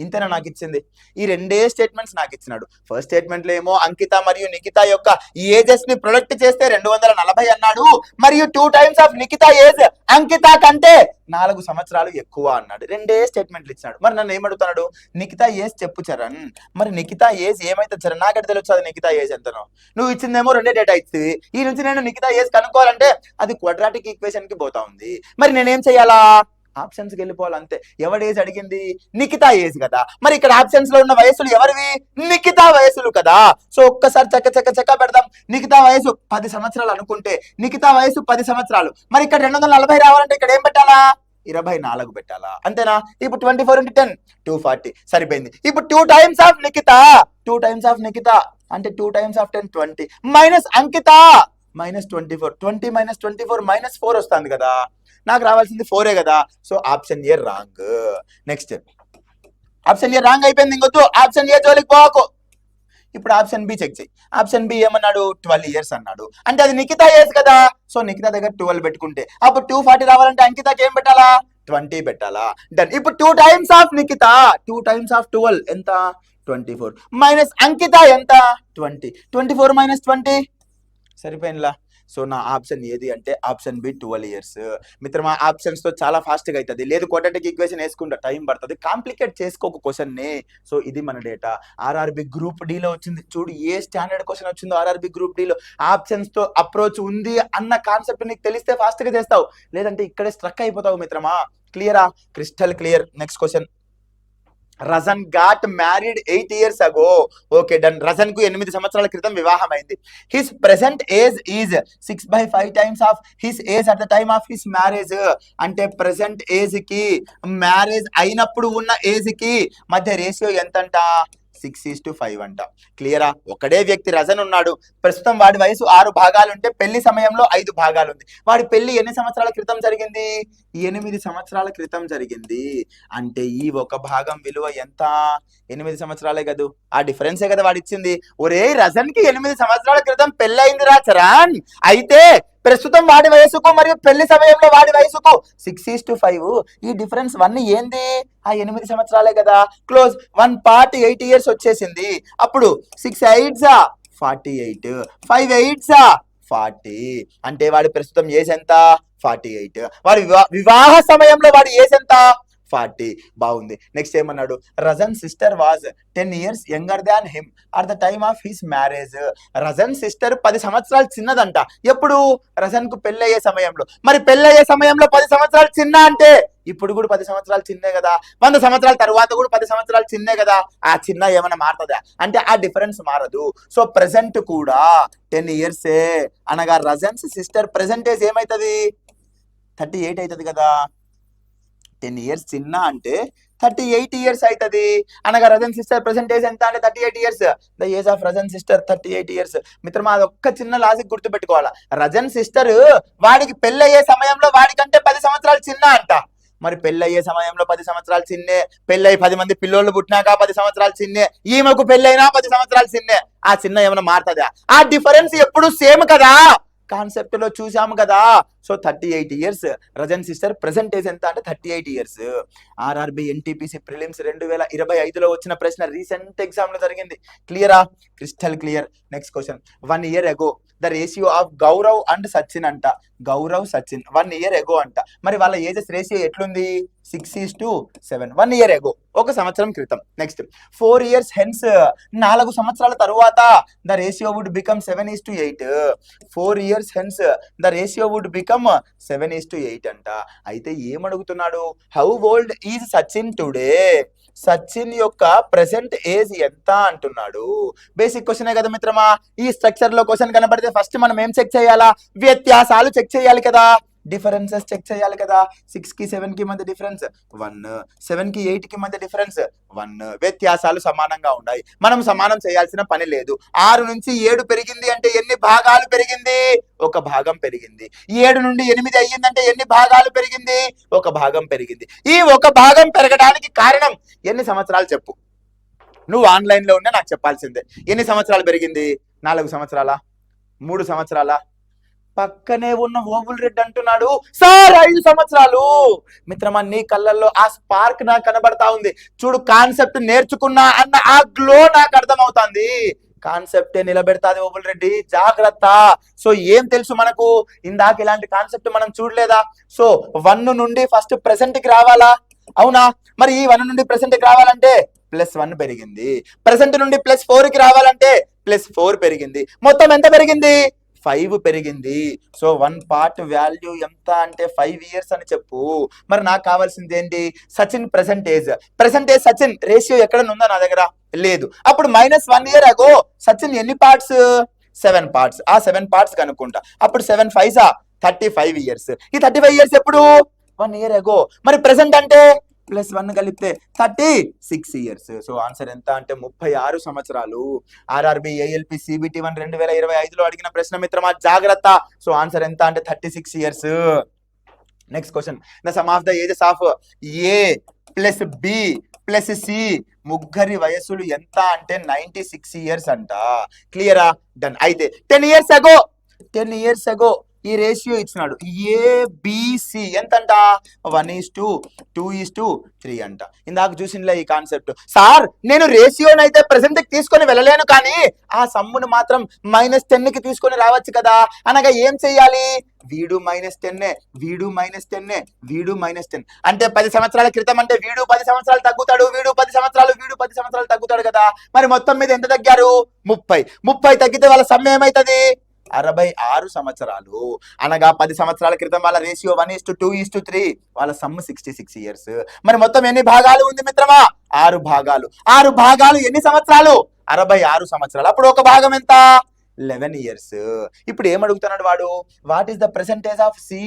ఇంతేనా నాకు ఇచ్చింది? ఈ రెండే స్టేట్మెంట్స్ నాకు ఇచ్చినాడు. ఫస్ట్ స్టేట్మెంట్ లో ఏమో అంకిత మరియు నిఖిత యొక్క ఏజెస్ ని ప్రొడక్ట్ చేస్తే 240 అన్నాడు, మరియు 2 times ఆఫ్ నిఖిత ఏజ్ అంకిత కంటే 4 సంవత్సరాలు ఎక్కువ అన్నాడు. రెండే స్టేట్మెంట్లు ఇచ్చినాడు. మరి నన్ను ఏమడుగుతున్నాడు, నిఖిత ఏజ్ చెప్పు చరణ్. మరి నిఖిత ఏజ్ ఏమైతే చరణ్, నాకెట్ తెలుసు అది నిఖిత ఏజ్ ఎంతనో? నువ్వు ఇచ్చిందేమో రెండే డేటా ఇస్తుంది. ఈ నుంచి నేను నిఖిత ఏజ్ కనుక్కోవాలంటే అది క్వాడ్రాటిక్ ఈక్వేషన్ కి పోతా ఉంది. మరి నేనేం చెయ్యాలా? ఆప్షన్స్ కి వెళ్ళిపోవాలి అంతే. ఎవరి ఏజ్ అడిగింది? నిఖిత ఏజ్ కదా. మరి ఇక్కడ ఆప్షన్స్ లో ఉన్న వయసులు ఎవరివి? నిఖిత వయసులు కదా. సో ఒక్కసారి చక్క పెడదాం. నిఖిత వయసు 10 సంవత్సరాలు అనుకుంటే నిఖిత వయసు 10 సంవత్సరాలు. మరి ఇక్కడ 240 రావాలంటే ఇక్కడ ఏం పెట్టాలా? 24 పెట్టాలా, అంతేనా? ఇప్పుడు 24 into 10 240 సరిపోయింది. ఇప్పుడు 2 times of Nikhita, 2 times of Nikhita అంటే 2 times ఆఫ్ 10 20 మైనస్ అంకిత -24, 20 - 24 -4 వస్తుంది కదా. నాకు రావాల్సింది 4 కదా. So option A wrong. Next option A wrong అయిపోయింది, ఇంకొద్దు ఆప్షన్ ఏ జోలికి పోకు. ఇప్పుడు ఆప్షన్ బి చెక్ చేయి. ఆప్షన్ బి ఏమన్నాడు? 12 years అన్నాడు. అంటే అది నిఖిత ఏజ్ కదా. సో నిఖిత దగ్గర 12 పెట్టుకుంటే అప్పుడు 240 రావాలంటే అంకితకి ఏం పెట్టాలా? 20 పెట్టాలా. డన్. ఇప్పుడు 2 times of Nikhita, 2 times of 12 ఎంత? 24 మైనస్ అంకిత ఎంత? 20. 24 - 20 సరిపోయిందిలా. సో నా ఆప్షన్ ఏది అంటే ఆప్షన్ బి 12 years. మిత్రమా ఆప్షన్స్ తో చాలా ఫాస్ట్ గా అవుతుంది. లేదు క్వాడ్రాటిక్ ఈక్వేషన్ వేసుకుంటా టైం పడుతుంది. కాంప్లికేట్ చేసుకోక క్వశ్చన్ ని. సో ఇది మన డేటా. ఆర్ఆర్బి గ్రూప్ డి లో వచ్చింది చూడు, ఏ స్టాండర్డ్ క్వశ్చన్ వచ్చిందో ఆర్ఆర్బి గ్రూప్ డి లో. ఆప్షన్స్ తో అప్రోచ్ ఉంది అన్న కాన్సెప్ట్ నీకు తెలిస్తే ఫాస్ట్ గా చేస్తావు, లేదంటే ఇక్కడే స్ట్రక్ అయిపోతావు మిత్రమా. క్లియరా? Crystal clear. Next question. Rajan got married 8 years ago. Okay done. Rajan కు 8 సంవత్సరాల క్రితం వివాహం అయింది. His present age is 6/5 times of his age at the time of his marriage. అంటే ప్రెసెంట్ ఏజ్ కి మ్యారేజ్ అయినప్పుడు ఉన్న ఏజ్ కి మధ్య రేషియో ఎంతంట? 6:5 అంట. క్లియరా? ఒకడే వ్యక్తి రజన్ ఉన్నాడు. ప్రస్తుతం వాడి వయసు 6 భాగాలు ఉంటే పెళ్లి సమయంలో 5 భాగాలు ఉంది. వాడి పెళ్లి ఎన్ని సంవత్సరాల క్రితం జరిగింది? 8 సంవత్సరాల క్రితం జరిగింది. అంటే ఈ ఒక భాగం విలువ ఎంత? 8 సంవత్సరాలే కదా. ఆ డిఫరెన్సే కదా వాడు ఇచ్చింది. ఒరే రజన్ కి 8 సంవత్సరాల క్రితం పెళ్ళయింది రా చరణ్. అయితే ప్రస్తుతం వాడి వయసుకు మరియు పెళ్లి సమయంలో వాడి వయసుకు 6:5. ఈ డిఫరెన్స్ 1 ఏంది? ఆ 8 సంవత్సరాలే కదా. క్లోజ్. 1 part 8 years వచ్చేసింది. అప్పుడు 6 8s 48, 5 8s 40. అంటే వాడి ప్రస్తుతం ఏజ్ ఎంత? 48. వాడి వివాహ సమయంలో వాడి ఏజ్ ఎంత? 40. బాగుంది. నెక్స్ట్ ఏమన్నాడు? Rajan sister was 10 years younger than him at the time of his marriage. Rajan sister 10 సంవత్సరాలు చిన్నదంట. ఎప్పుడు? రజన్ కు పెళ్ళయ్యే సమయంలో. మరి పెళ్ళయ్యే సమయంలో 10 సంవత్సరాలు చిన్న అంటే ఇప్పుడు కూడా 10 సంవత్సరాలు చిన్నే కదా. 100 సంవత్సరాల తర్వాత కూడా 10 సంవత్సరాలు చిన్నే కదా. ఆ చిన్న ఏమైనా మారుతుందా అంటే ఆ డిఫరెన్స్ మారదు. సో ప్రెసెంట్ కూడా 10 years అనగా రజన్స్ సిస్టర్ ప్రెసెంట్ ఏజ్ ఏమైతుంది? 38 అవుతుంది కదా. 10 years చిన్న అంటే 38 years అవుతుంది. అనగా రజన్ సిస్టర్ ప్రెసెంట్ ఏజ్ ఎంత అంటే 38 years. The age of రజన్ sister 38 years. మిత్రమా అది ఒక్క చిన్న లాజిక్ గుర్తు పెట్టుకోవాలా. రజన్ సిస్టర్ వాడికి పెళ్ళయ్యే సమయంలో వాడికంటే 10 సంవత్సరాలు చిన్న అంట. మరి పెళ్ళయ్యే సమయంలో 10 సంవత్సరాలు చిన్నే, పెళ్ళయి 10 మంది పిల్లోళ్ళు పుట్టినాక 10 సంవత్సరాలు చిన్నే, ఈమెకు పెళ్ళైనా 10 సంవత్సరాలు చిన్నే. ఆ చిన్న ఏమైనా మారుతుందా? ఆ డిఫరెన్స్ ఎప్పుడు సేమ్ కదా. కాన్సెప్ట్ లో చూసాము కదా. So 38 years. Rajan sister present age ఎంత అంటే 38 years. ఆర్ఆర్బి ఎన్టీపీసీ ప్రిలిమ్స్ 2025లో వచ్చిన ప్రశ్న రీసెంట్ ఎగ్జామ్ లో జరిగింది. క్లియరా? Crystal clear. Next question. 1 year ago the ratio of Gaurav and Sachin అంట. గౌరవ్ సచిన్ 1 year ago అంట. మరి వాళ్ళ ఏజెస్ రేషియో ఎట్లుంది? 6:7. 1 year ago ఒక సంవత్సరం క్రితం. నెక్స్ట్ 4 years hence 4 సంవత్సరాల తరువాత the ratio would become 7:8. 4 years hence the ratio would become 7:8 అంట. అయితే ఏమడుగుతున్నాడు, how old is Sachin today, Sachin యొక్క ప్రెసెంట్ ఏజ్ ఎంత అంటున్నాడు. బేసిక్ క్వశ్చనే కదా మిత్రమా. ఈ స్ట్రక్చర్ లో క్వశ్చన్ కనబడితే ఫస్ట్ మనం ఏం చెక్ చేయాలా, వ్యత్యాసాలు చెక్ చేయాలి కదా, డిఫరెన్సెస్ చెక్ చేయాలి కదా. 6 కి 7 కి మధ్య డిఫరెన్స్ 1, 7 కి 8 కి మధ్య డిఫరెన్స్ 1, వ్యత్యాసాలు సమానంగా ఉన్నాయి. మనం సమానం చేయాల్సిన పని లేదు. 6 నుంచి 7 పెరిగింది అంటే ఎన్ని భాగాలు పెరిగింది, ఒక భాగం పెరిగింది. 7 నుండి 8 అయ్యిందంటే ఎన్ని భాగాలు పెరిగింది, ఒక భాగం పెరిగింది. ఈ ఒక భాగం పెరగడానికి కారణం ఎన్ని సంవత్సరాలు చెప్పు, నువ్వు ఆన్లైన్ లో ఉన్నా నాకు చెప్పాల్సిందే. ఎన్ని సంవత్సరాలు పెరిగింది, 4 సంవత్సరాల, 3 సంవత్సరాల. పక్కనే ఉన్న ఓబుల్ రెడ్డి అంటున్నాడు సార్ 5 సంవత్సరాలు. మిత్రమా నీ కళ్ళల్లో ఆ స్పార్క్ నాకు కనబడతా ఉంది. చూడు, కాన్సెప్ట్ నేర్చుకున్నా అన్న ఆ గ్లో నాకు అర్థమవుతుంది. కాన్సెప్టే నిలబెడతాది ఓబుల్ రెడ్డి, జాగ్రత్త. సో ఏం తెలుసు మనకు, ఇందాక ఇలాంటి కాన్సెప్ట్ మనం చూడలేదా. సో 1 నుండి ఫస్ట్ ప్రెసెంట్ కి రావాలా, అవునా? మరి ఈ 1 నుండి ప్రెసెంట్ కి రావాలంటే +1 పెరిగింది. ప్రెసెంట్ నుండి +4 కి రావాలంటే +4 పెరిగింది. మొత్తం ఎంత పెరిగింది, 5 పెరిగింది. సో 1 పార్ట్ వాల్యూ ఎంత అంటే 5 years అని చెప్పు. మరి నాకు కావాల్సింది ఏంటి, Sachin present age. Sachin ratio ఎక్కడ ఉందా నా దగ్గర లేదు. అప్పుడు -1 year అగో సచిన్ ఎన్ని పార్ట్స్, 7 parts. ఆ 7 parts కనుక్కుంటా. అప్పుడు 7 5s 35 years. ఈ 35 years ఎప్పుడు, 1 year అగో. మరి ప్రెసెంట్ అంటే +1 కలిపితే 36 years. సో ఆన్సర్ ఎంత అంటే 36 సంవత్సరాలు. ఆర్ఆర్బి ఏఎల్పి సిబిటి 1 2025లో అడిగిన ప్రశ్న మిత్రమా, జాగ్రత్త. సో ఆన్సర్ ఎంత అంటే 36 years. Next question, the sum of the ages of A plus B plus C, ముగ్గురి వయస్సులు ఎంత అంటే 96 years అంట. క్లియరా, డన్. అయితే 10 years ago ఈ రేషియో ఇచ్చినాడు, ఏబిసి ఎంతంట, 1:2:3 అంట. ఇందాక చూసినలే ఈ కాన్సెప్ట్. సార్ నేను రేషియోనైతే ప్రెసెంట్ కి తీసుకొని వెళ్ళలేను, కానీ ఆ సమ్మును మాత్రం -10 కి తీసుకొని రావచ్చు కదా. అనగా ఏం చెయ్యాలి, వీడు -10, వీడు -10, వీడు -10 అంటే 10 సంవత్సరాల క్రితం అంటే వీడు 10 సంవత్సరాలు తగ్గుతాడు, వీడు 10 సంవత్సరాలు తగ్గుతాడు కదా. మరి మొత్తం మీద ఎంత తగ్గారు, 30 తగ్గితే వాళ్ళ సమ్ ఏమైతుంది, 66 సంవత్సరాలు. అనగా 10 సంవత్సరాల క్రితం వాళ్ళ రేషియో 1:2:3, వాళ్ళ సమ్ 66 years. మరి మొత్తం ఎన్ని భాగాలు ఉంది మిత్రమా, 6 భాగాలు. 6 భాగాలు ఎన్ని సంవత్సరాలు, 66 సంవత్సరాలు. అప్పుడు ఒక భాగం ఎంత, 11 years. ఇప్పుడు ఏమడుగుతున్నాడు వాడు, what is the percentage of C,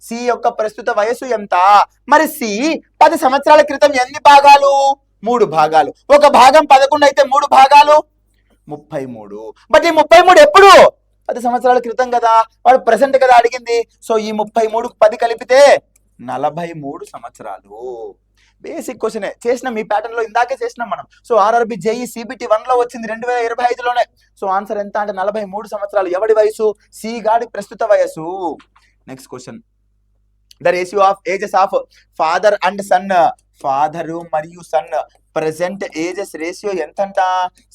C యొక్క ప్రస్తుత వయసు ఎంత. మరి సి 10 సంవత్సరాల క్రితం ఎన్ని భాగాలు, 3 భాగాలు. ఒక భాగం 11 అయితే 3 భాగాలు 33. బట్ ఈ 33 ఎప్పుడు, 10 సంవత్సరాల క్రితం కదా, వాడు ప్రెసెంట్ కదా అడిగింది. సో ఈ 33 10 కలిపితే 43 సంవత్సరాలు. బేసిక్ క్వశ్చనే, చేసిన మీ ప్యాటర్న్ లో ఇందాకే చేసినాం మనం. సో ఆర్ఆర్బి జేఈ సిబిటి 1 లో వచ్చింది 2025లోనే. సో ఆన్సర్ ఎంత అంటే 43 సంవత్సరాలు. ఎవడి వయసు, సి గాడి ప్రస్తుత వయసు. Next question, the ratio of ages of father and son, father మరియు సన్ ప్రెసెంట్ ఏజెస్ రేషియో ఎంతంట,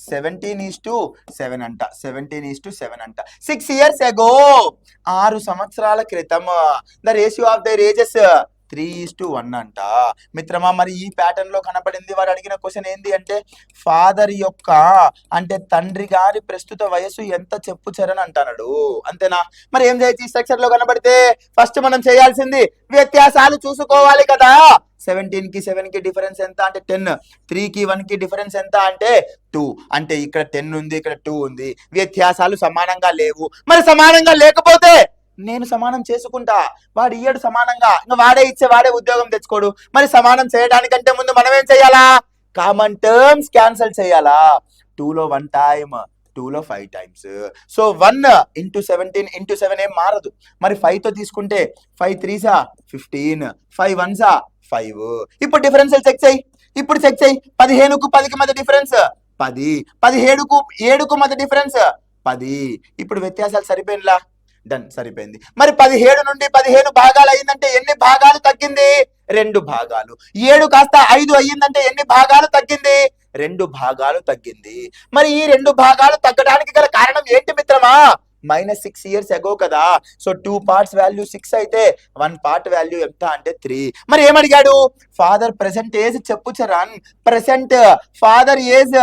17:7 అంట. 17:7 అంట. 6 years ago 6 సంవత్సరాల క్రితం the ratio of their ages 3:1 అంట. మిత్రమా మరి ఈ ప్యాటర్న్ లో కనపడింది. వాడు అడిగిన క్వశ్చన్ ఏంటి అంటే ఫాదర్ యొక్క అంటే తండ్రి గారి ప్రస్తుత వయసు ఎంత చెప్పు చరణ్ అంటున్నాడు. అంతేనా? మరి ఏం చేయొచ్చు, ఈ స్ట్రక్చర్ లో కనబడితే ఫస్ట్ మనం చేయాల్సింది వ్యత్యాసాలు చూసుకోవాలి కదా. 17 కి 7 కి డిఫరెన్స్ ఎంత అంటే 10, 3 కి 1 కి డిఫరెన్స్ ఎంత అంటే 2. అంటే ఇక్కడ 10 ఉంది, ఇక్కడ 2 ఉంది. వ్యత్యాసాలు సమానంగా లేవు. మరి సమానంగా లేకపోతే నేను సమానం చేసుకుంటా, వాడు ఇయ్యడు సమానంగా, ఇంకా వాడే ఇచ్చే వాడే ఉద్యోగం తెచ్చుకోడు. మరి సమానం చేయడానికంటే ముందు మనం ఏం చేయాలా, కామన్ టర్మ్స్ క్యాన్సిల్ చేయాలా. 2లో 1 టైమ్, 2లో 5 times. సో 1 × 17 × 7 ఏం మారదు. మరి 5తో తీసుకుంటే 5 3s 15, 5 1s 5. ఇప్పుడు డిఫరెన్స్ చెక్ చేయి. ఇప్పుడు చెక్ చేయి. 15కు 10కి మధ్య డిఫరెన్స్ 10, 17కు 7కు మధ్య డిఫరెన్స్ 10. ఇప్పుడు వ్యత్యాసాలు సరిపోయినలా, డన్, సరిపోయింది. మరి 17 నుండి 15 భాగాలు అయ్యిందంటే ఎన్ని భాగాలు తగ్గింది, 2 భాగాలు. 7 కాస్త 5 అయ్యిందంటే ఎన్ని భాగాలు తగ్గింది, 2 భాగాలు తగ్గింది. మరి ఈ 2 భాగాలు తగ్గడానికి గల కారణం ఏంటి మిత్రమా, -6 years ago కదా. సో 2 parts వాల్యూ 6 అయితే 1 part వాల్యూ ఎంత అంటే 3. మరి ఏమడిగాడు, ఫాదర్ ప్రెసెంట్ ఏజ్ చెప్పు చరణ్. ప్రెసెంట్ ఫాదర్ ఏజ్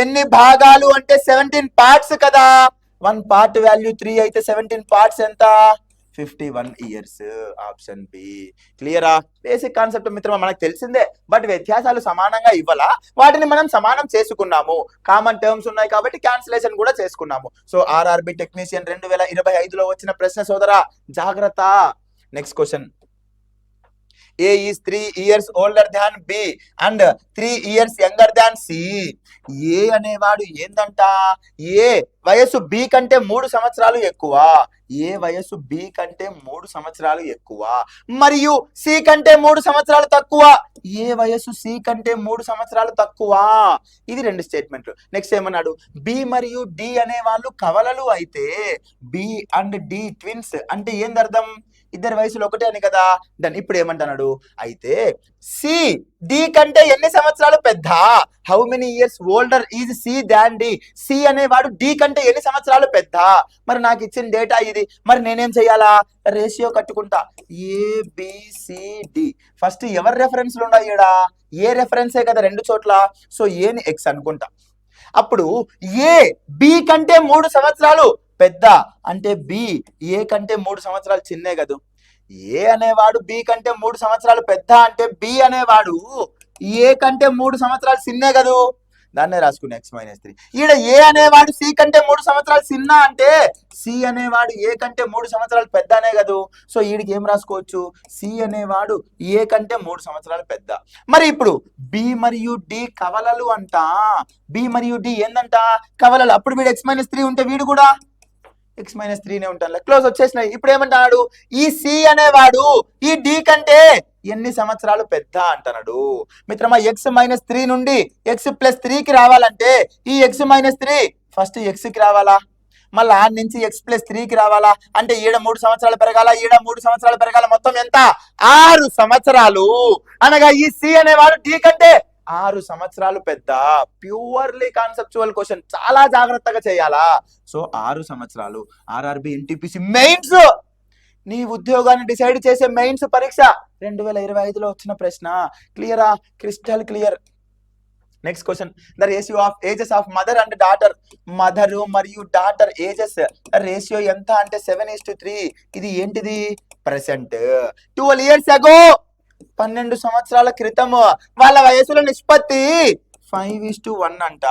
ఎన్ని భాగాలు అంటే 17 parts కదా. 1 part వాల్యూ 3 అయితే 17 parts ఎంత, 51 years. Option B. క్లియరా? బేసిక్ కాన్సెప్ట్ మిత్రమా మనకు తెలిసిందే, బట్ వ్యత్యాసాలు సమానంగా ఇవ్వాలా, వాటిని మనం సమానం చేసుకున్నాము. కామన్ టర్మ్స్ ఉన్నాయి కాబట్టి క్యాన్సిలేషన్ కూడా చేసుకున్నాము. సో ఆర్ఆర్బి టెక్నీషియన్ 2025లో వచ్చిన ప్రశ్న సోదరా, జాగ్రత్త. Next question. A is 3 years older than B and 3 years younger than C. ఏ అనేవాడు ఏందంట, ఏ వయసు B కంటే 3 సంవత్సరాలు ఎక్కువ, ఏ వయసు B కంటే 3 సంవత్సరాలు ఎక్కువ, మరియు C కంటే 3 సంవత్సరాలు తక్కువ, ఏ వయసు C కంటే 3 సంవత్సరాలు తక్కువ. ఇది 2 స్టేట్మెంట్లు. నెక్స్ట్ ఏమన్నాడు, B మరియు D అనే వాళ్ళు కవలలు అయితే B అండ్ D ట్విన్స్ అంటే ఏంది అర్థం, ఇద్దరి వయసులు ఒకటే అని కదా. దాన్ని ఇప్పుడు ఏమంటున్నాడు, అయితే సి డి కంటే ఎన్ని సంవత్సరాలు పెద్ద, how many years older is C than D. C అనేవాడు డి కంటే ఎన్ని సంవత్సరాలు పెద్ద. మరి నాకు ఇచ్చిన డేటా ఇది, మరి నేనేం చెయ్యాలా, రేషియో కట్టుకుంటా. ABCD ఫస్ట్ ఎవరి రెఫరెన్స్లు ఉన్నాయి ఇక్కడ, ఏ రెఫరెన్సే కదా 2 చోట్ల. సో ఏని ఎక్స్ అనుకుంటా. అప్పుడు ఏ బి కంటే 3 సంవత్సరాలు పెద్ద అంటే బి ఏ కంటే 3 సంవత్సరాలు చిన్నే కదా. ఏ అనేవాడు బి కంటే 3 సంవత్సరాలు పెద్ద అంటే బి అనేవాడు ఏ కంటే 3 సంవత్సరాలు చిన్నే కదా. దాన్నే రాసుకుని x-3. ఈడ ఏ అనేవాడు సి కంటే 3 సంవత్సరాలు చిన్న అంటే సి అనేవాడు ఏ కంటే 3 సంవత్సరాలు పెద్ద అనే కదా. సో ఈడికి ఏం రాసుకోవచ్చు, సి అనేవాడు ఏ కంటే 3 సంవత్సరాలు పెద్ద. మరి ఇప్పుడు బి మరియు డి కవలలు అంట, బి మరియు డి ఏందంట కవలలు. అప్పుడు వీడు x-3 ఉంటే వీడు కూడా x-3నే ఉంటాను. క్లోజ్ వచ్చేసినాయి. ఇప్పుడు ఏమంటున్నాడు, ఈ సి అనేవాడు ఈ డి కంటే ఎన్ని సంవత్సరాలు పెద్ద అంటున్నాడు. మిత్రమా x-3 నుండి x+3కి రావాలంటే ఈ x-3 ఫస్ట్ x కి రావాలా, మళ్ళీ ఆ నుంచి x+3కి రావాలా, అంటే ఈడ 3 సంవత్సరాలు పెరగాల, ఈడ 3 సంవత్సరాలు పెరగాల, మొత్తం ఎంత 6 సంవత్సరాలు. అనగా ఈ సి అనేవాడు డి కంటే 6 సంవత్సరాలు పెద్ద. ప్యూర్లీ కాన్సెప్చువల్ క్వశ్చన్, చాలా జాగ్రత్తగా చేయాలా. సో 6 సంవత్సరాలు. ఆర్ఆర్బి ఎన్టీపీసీ మెయిన్స్, నీ ఉద్యోగాన్ని డిసైడ్ చేసే మెయిన్స్ పరీక్ష 2025లో వచ్చిన ప్రశ్న. క్లియరా, crystal clear. Next question, the ratio of ages of mother and daughter. Mother మరియు డాటర్ ఏజెస్ రేషియో ఎంత అంటే 7:3. ఇది ఏంటిది, ప్రెసెంట్. 12 years ago 12 సంవత్సరాల క్రితం వాళ్ళ వయసుల నిష్పత్తి 5:1 అంట.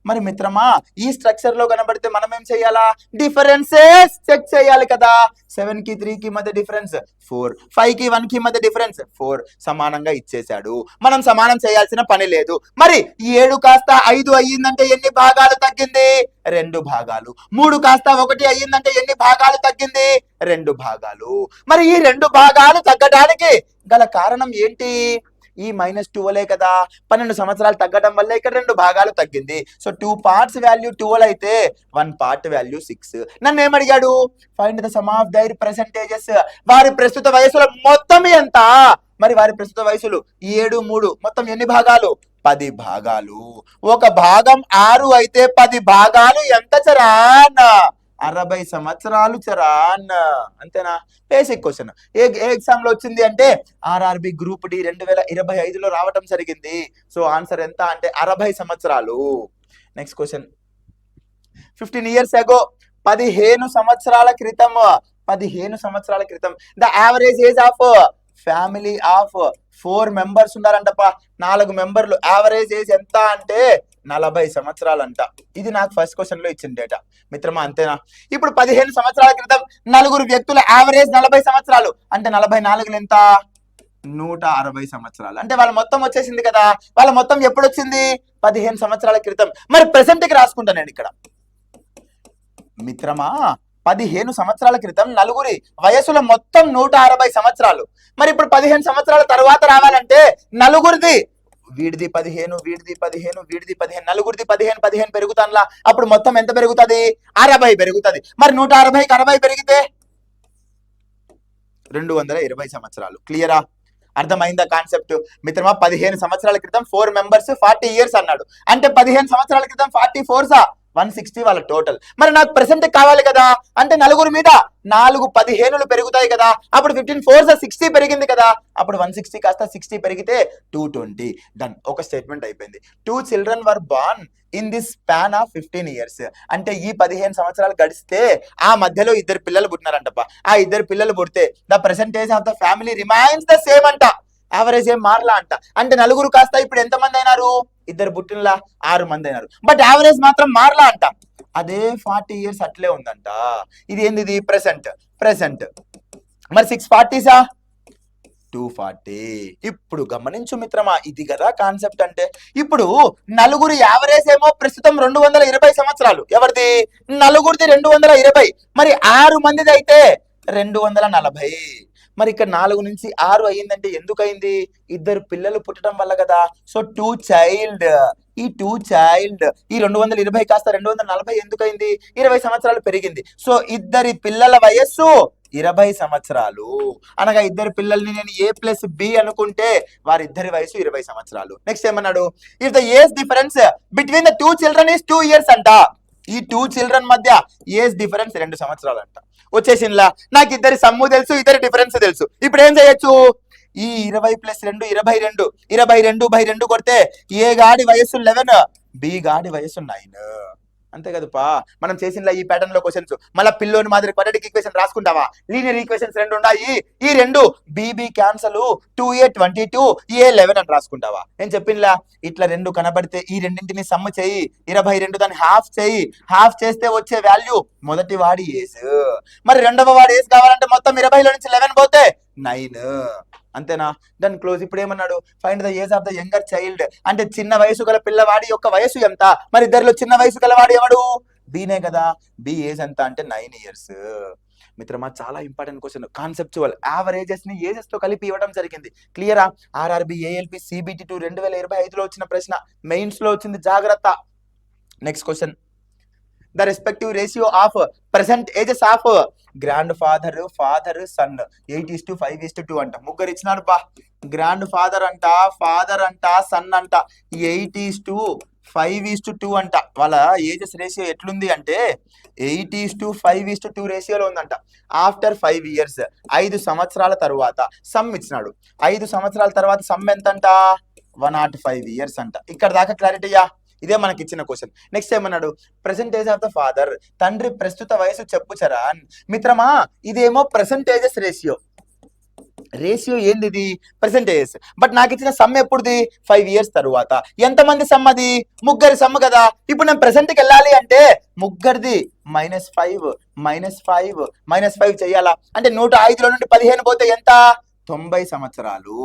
మరి మిత్రమా ఈ స్ట్రక్చర్ లో కనబడితే మనం ఏం చేయాలా, డిఫరెన్సెస్ చెక్ చేయాలి కదా. 7కి 3కి మధ్య డిఫరెన్స్ 4, 5కి 1కి మధ్య డిఫరెన్స్ 4. సమానంగా ఇచ్చేశాడు, మనం సమానం చేయాల్సిన పని లేదు. మరి 7 కాస్త 5 అయ్యిందంటే ఎన్ని భాగాలు తగ్గింది, 2 భాగాలు. 3 కాస్త 1 అయ్యిందంటే ఎన్ని భాగాలు తగ్గింది, 2 భాగాలు. మరి ఈ 2 భాగాలు తగ్గడానికి గల కారణం ఏంటి, ఈ -12 కదా. 12 సంవత్సరాలు తగ్గడం వల్ల ఇక్కడ 2 భాగాలు తగ్గింది. సో 2 parts వాల్యూ 12 అయితే 1 part వాల్యూ 6. నన్ను ఏమడిగాడు, find the sum of their percentages. వారి ప్రస్తుత వయసుల మొత్తం ఎంత. మరి వారి ప్రస్తుత వయసులు 7, 3 మొత్తం ఎన్ని భాగాలు, 10 భాగాలు. ఒక భాగం 6 అయితే 10 భాగాలు ఎంత చరాన్, 60 సంవత్సరాలు చరాన్. అంతేనా, బేసిక్ క్వశ్చన్. ఏ ఎగ్జామ్ లో వచ్చింది అంటే ఆర్ఆర్బి గ్రూప్ డి 2025లో రావటం జరిగింది. సో ఆన్సర్ ఎంత అంటే 60 సంవత్సరాలు. నెక్స్ట్ క్వశ్చన్, 15 years ago 15 సంవత్సరాల క్రితం, 15 సంవత్సరాల క్రితం the average age of family of 4 members ఉన్నారంటప్ప, 4 మెంబర్లు. యావరేజ్ ఏజ్ ఎంత అంటే 40 సంవత్సరాలు అంట. ఇది నాకు ఫస్ట్ క్వశ్చన్ లో ఇచ్చిన డేటా మిత్రమా, అంతేనా. ఇప్పుడు 15 సంవత్సరాల క్రితం 4 వ్యక్తుల యావరేజ్ 40 సంవత్సరాలు అంటే 44 ఎంత, 160 సంవత్సరాలు. అంటే వాళ్ళ మొత్తం వచ్చేసింది కదా. వాళ్ళ మొత్తం ఎప్పుడు వచ్చింది, 15 సంవత్సరాల క్రితం. మరి ప్రెసెంట్ కి రాసుకుంటా నేను ఇక్కడ మిత్రమా. 15 సంవత్సరాల క్రితం 4 వయసుల మొత్తం 160 సంవత్సరాలు. మరి ఇప్పుడు 15 సంవత్సరాల తర్వాత రావాలంటే 4 వీడిది 15, వీడిది 15, వీడిది 15, 4 15 పెరుగుతానులా. అప్పుడు మొత్తం ఎంత పెరుగుతుంది, 60 పెరుగుతుంది. మరి 160కి 60 పెరిగితే 220 సంవత్సరాలు. క్లియరా, అర్థమైందా కాన్సెప్ట్ మిత్రమా. 15 సంవత్సరాల క్రితం 4 members 40 years అన్నాడు అంటే 15 సంవత్సరాల క్రితం 40 4s 160 వాళ్ళ టోటల్. మరి నాకు ప్రెసెంట్ కావాలి కదా, అంటే నలుగురు మీద 4 15 పెరుగుతాయి కదా, అప్పుడు 15 4 60 పెరిగింది కదా, అప్పుడు 160 కాస్త 60 పెరిగితే 220. డన్, ఒక స్టేట్మెంట్ అయిపోయింది. 2 children were born in this span of 15 years. అంటే ఈ 15 సంవత్సరాలు గడిస్తే ఆ మధ్యలో 2 పిల్లలు పుట్టినారంటప్ప. ఆ 2 పిల్లలు పుడితే the percentage of the family remains the same అంట, యావరేజ్ ఏం మారలా అంట. అంటే నలుగురు కాస్త ఇప్పుడు ఎంతమంది అయినారు, 2 పుట్టినలా 6 మంది అయినారు, బట్ యావరేజ్ మాత్రం మారలా అంట. అదే 40 years అట్లే ఉందంట. ఇది ఏంది, ప్రెసెంట్. మరి 640సా 240. ఇప్పుడు గమనించు మిత్రమా, ఇది కదా కాన్సెప్ట్ అంటే. ఇప్పుడు నలుగురు యావరేజ్ ఏమో ప్రస్తుతం 220 సంవత్సరాలు, ఎవరిది, నలుగురిది 220, మరి 6 మందిది అయితే 240. మరి ఇక్కడ 4 నుంచి 6 అయ్యిందంటే ఎందుకు అయింది, 2 పిల్లలు పుట్టడం వల్ల కదా. సో 2 చైల్డ్, ఈ 2 చైల్డ్, ఈ 220 కాస్త 240 ఎందుకు అయింది, 20 సంవత్సరాలు పెరిగింది. సో 2 పిల్లల వయస్సు 20 సంవత్సరాలు, అనగా 2 పిల్లల్ని నేను A ప్లస్ B అనుకుంటే వారిద్దరి వయసు 20 సంవత్సరాలు. నెక్స్ట్ ఏమన్నాడు, if the age difference between the 2 children is 2 years అంట. ఈ 2 children మధ్య ఏజ్ డిఫరెన్స్ 2 సంవత్సరాలు అంట. వచ్చేసిందిలా, నాకు 2 సమ్ము తెలుసు, 2 డిఫరెన్స్ తెలుసు. ఇప్పుడు ఏం చేయొచ్చు, ఈ 20 + 2 22, 22/2 కొడితే ఏ గాడి వయస్సు 11, బి గాడి వయస్సు 9. అంతే కదపా, మనం చేసిన ఈ ప్యాటర్న్ లో క్వశ్చన్స్. మళ్ళీ పిల్లోని మాదిరి క్వాడ్రాటిక్ ఈక్వేషన్ రాసుకుంటావా, లీనియర్ ఈక్వేషన్స్ 2 ఉన్నాయి, ఈ 2 బీబీ క్యాన్సల్, 2a 22, a 11 అని రాసుకుంటావా. నేను చెప్పినలా, ఇట్లా 2 కనబడితే ఈ రెండింటిని సమ్ చేయి, 22 దాన్ని హాఫ్ చేయి, హాఫ్ చేస్తే వచ్చే వాల్యూ మొదటి వాడి ఏజ్, మరి రెండవ వాడి ఏజ్ కావాలంటే మొత్తం 20లో నుంచి 11 పోతే 9. అంతేనా, దాని క్లోజ్. ఇప్పుడు ఏమన్నాడు, find the age of the younger child, అంటే చిన్న వయసు గల పిల్లవాడి యొక్క వయసు ఎంత. మరి 2లో చిన్న వయసు గలవాడు ఎవడు, బీనే కదా, బి ఏజ్ ఎంత అంటే 9 years. మిత్రమా, చాలా ఇంపార్టెంట్ క్వశ్చన్, కాన్సెప్చువల్. యావరేజెస్ ని ఏజెస్ తో కలిపి ఇవ్వడం జరిగింది. క్లియరా, ఆర్ఆర్బి ఏఎల్పి సిబిటి 2 2025లో వచ్చిన ప్రశ్న, మెయిన్స్ లో వచ్చింది, జాగ్రత్త. Next question, the respective ratio of present ages of grandfather, father, son 8:5:2 అంట. ముగ్గురు ఇచ్చినాడు బా, గ్రాండ్ ఫాదర్ అంట, ఫాదర్ అంట, సన్ అంట, 8:5:2 అంట. వాళ్ళ ఏజెస్ రేషియో ఎట్లుంది అంటే 8:5:2 రేషియోలో ఉందంట. ఆఫ్టర్ 5 years, 5 సంవత్సరాల తరువాత సమ్ ఇచ్చినాడు. 5 సంవత్సరాల తర్వాత సమ్ ఎంతంట, 105 years అంట. ఇక్కడ దాకా క్లారిటీయా, ఇదే మనకి ఇచ్చిన క్వశ్చన్. నెక్స్ట్ ఏమన్నాడు, ప్రెసెంటేజ్ ఆఫ్ ద ఫాదర్, తండ్రి ప్రస్తుత వయసు చెప్పు చరణ్. మిత్రమా, ఇదేమో ప్రెసెంటేజెస్ రేషియో ఏంది, ఇది పర్సెంటేజెస్. బట్ నాకు ఇచ్చిన సమ్ ఎప్పుడుది, 5 years తరువాత. ఎంతమంది సమ్ అది, ముగ్గురి సమ్ కదా. ఇప్పుడు నేను ప్రెసెంట్కి వెళ్ళాలి అంటే ముగ్గురిది -5 చెయ్యాలా, అంటే 105లో నుండి 15 పోతే ఎంత, 90 సంవత్సరాలు.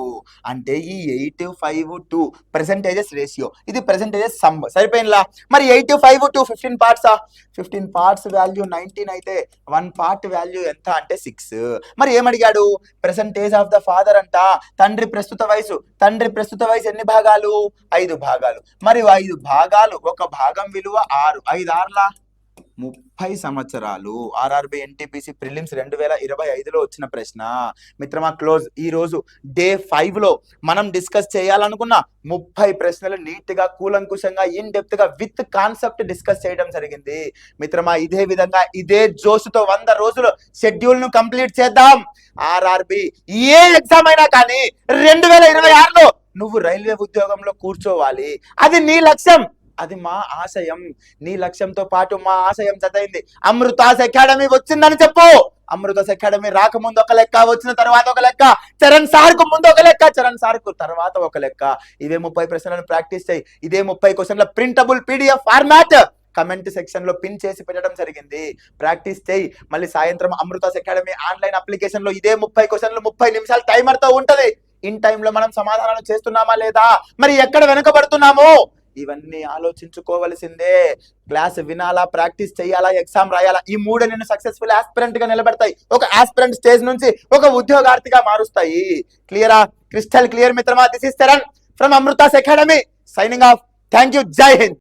అంటే ఈ 8:5:2 పర్సెంటేజెస్ రేషియో, ఇది పర్సెంటేజెస్ సమ్. సరిపోయినలా, మరి 8:5:2 15 పార్ట్సా, 15 పార్ట్స్ వాల్యూ 19 అయితే 1 పార్ట్ వాల్యూ ఎంత అంటే 6. మరి ఏమడిగాడు, పర్సెంటేజ్ ఆఫ్ ద ఫాదర్ అంట, తండ్రి ప్రస్తుత వయసు ఎన్ని భాగాలు, 5 భాగాలు. మరి 5 భాగాలు, ఒక భాగం విలువ 6, 5 6లా 30 సంవత్సరాలు. ఆర్ఆర్బి ఎన్టీపీసీ ప్రిలిమ్స్ 2025లో వచ్చిన ప్రశ్న. మిత్రమా, క్లోజ్. ఈ రోజు డే 5లో మనం డిస్కస్ చేయాలనుకున్న 30 ప్రశ్నలు నీట్ గా, కూలంకుషంగా, ఇన్ డెప్త్ గా, విత్ కాన్సెప్ట్ డిస్కస్ చేయడం జరిగింది. మిత్రమా, ఇదే విధంగా, ఇదే జోష్తో 100 రోజులు షెడ్యూల్ ను కంప్లీట్ చేద్దాం. ఆర్ఆర్బి ఏ ఎగ్జామ్ అయినా కానీ 2026లో నువ్వు రైల్వే ఉద్యోగంలో కూర్చోవాలి, అది నీ లక్ష్యం, అది మా ఆశయం. నీ లక్ష్యంతో పాటు మా ఆశయం జతైంది. అమృతాస్ అకాడమీ వచ్చిందని చెప్పు. అమృతాస్ అకాడమీ రాకముందు ఒక లెక్క, వచ్చిన తర్వాత ఒక లెక్క, చరణ్ సార్ కు ముందు ఒక లెక్క, చరణ్ సార్ కు తర్వాత ఒక లెక్క. ఇవే 30 ప్రశ్నలను ప్రాక్టీస్ చేయి. ఇదే 30 క్వశ్చన్ల printable PDF format comment section లో పిన్ చేసి పెట్టడం జరిగింది. ప్రాక్టీస్ చేయి. మళ్ళీ సాయంత్రం అమృతాస్ అకాడమీ ఆన్లైన్ అప్లికేషన్ లో ఇదే 30 క్వశ్చన్లు 30 నిమిషాలు టైమర్ తో ఉంటది. ఇన్ టైమ్ లో మనం సమాధానాలు చేస్తున్నామా లేదా, మరి ఎక్కడ వెనుకబడుతున్నాము, ఇవన్నీ ఆలోచించుకోవలసిందే. క్లాస్ వినాలా, ప్రాక్టీస్ చేయాలా, ఎగ్జామ్ రాయాలా, ఈ 3 నిన్ను సక్సెస్ఫుల్ ఆస్పిరెంట్ గా నిలబెడతాయి. ఒక ఆస్పిరెంట్ స్టేజ్ నుంచి ఒక ఉద్యోగార్థిగా మారుస్తాయి. క్లియరా, క్రిస్టల్ క్లియర్ మిత్రమా. This is Charan from Amrutha's academy signing off. Thank you. జై హింద్.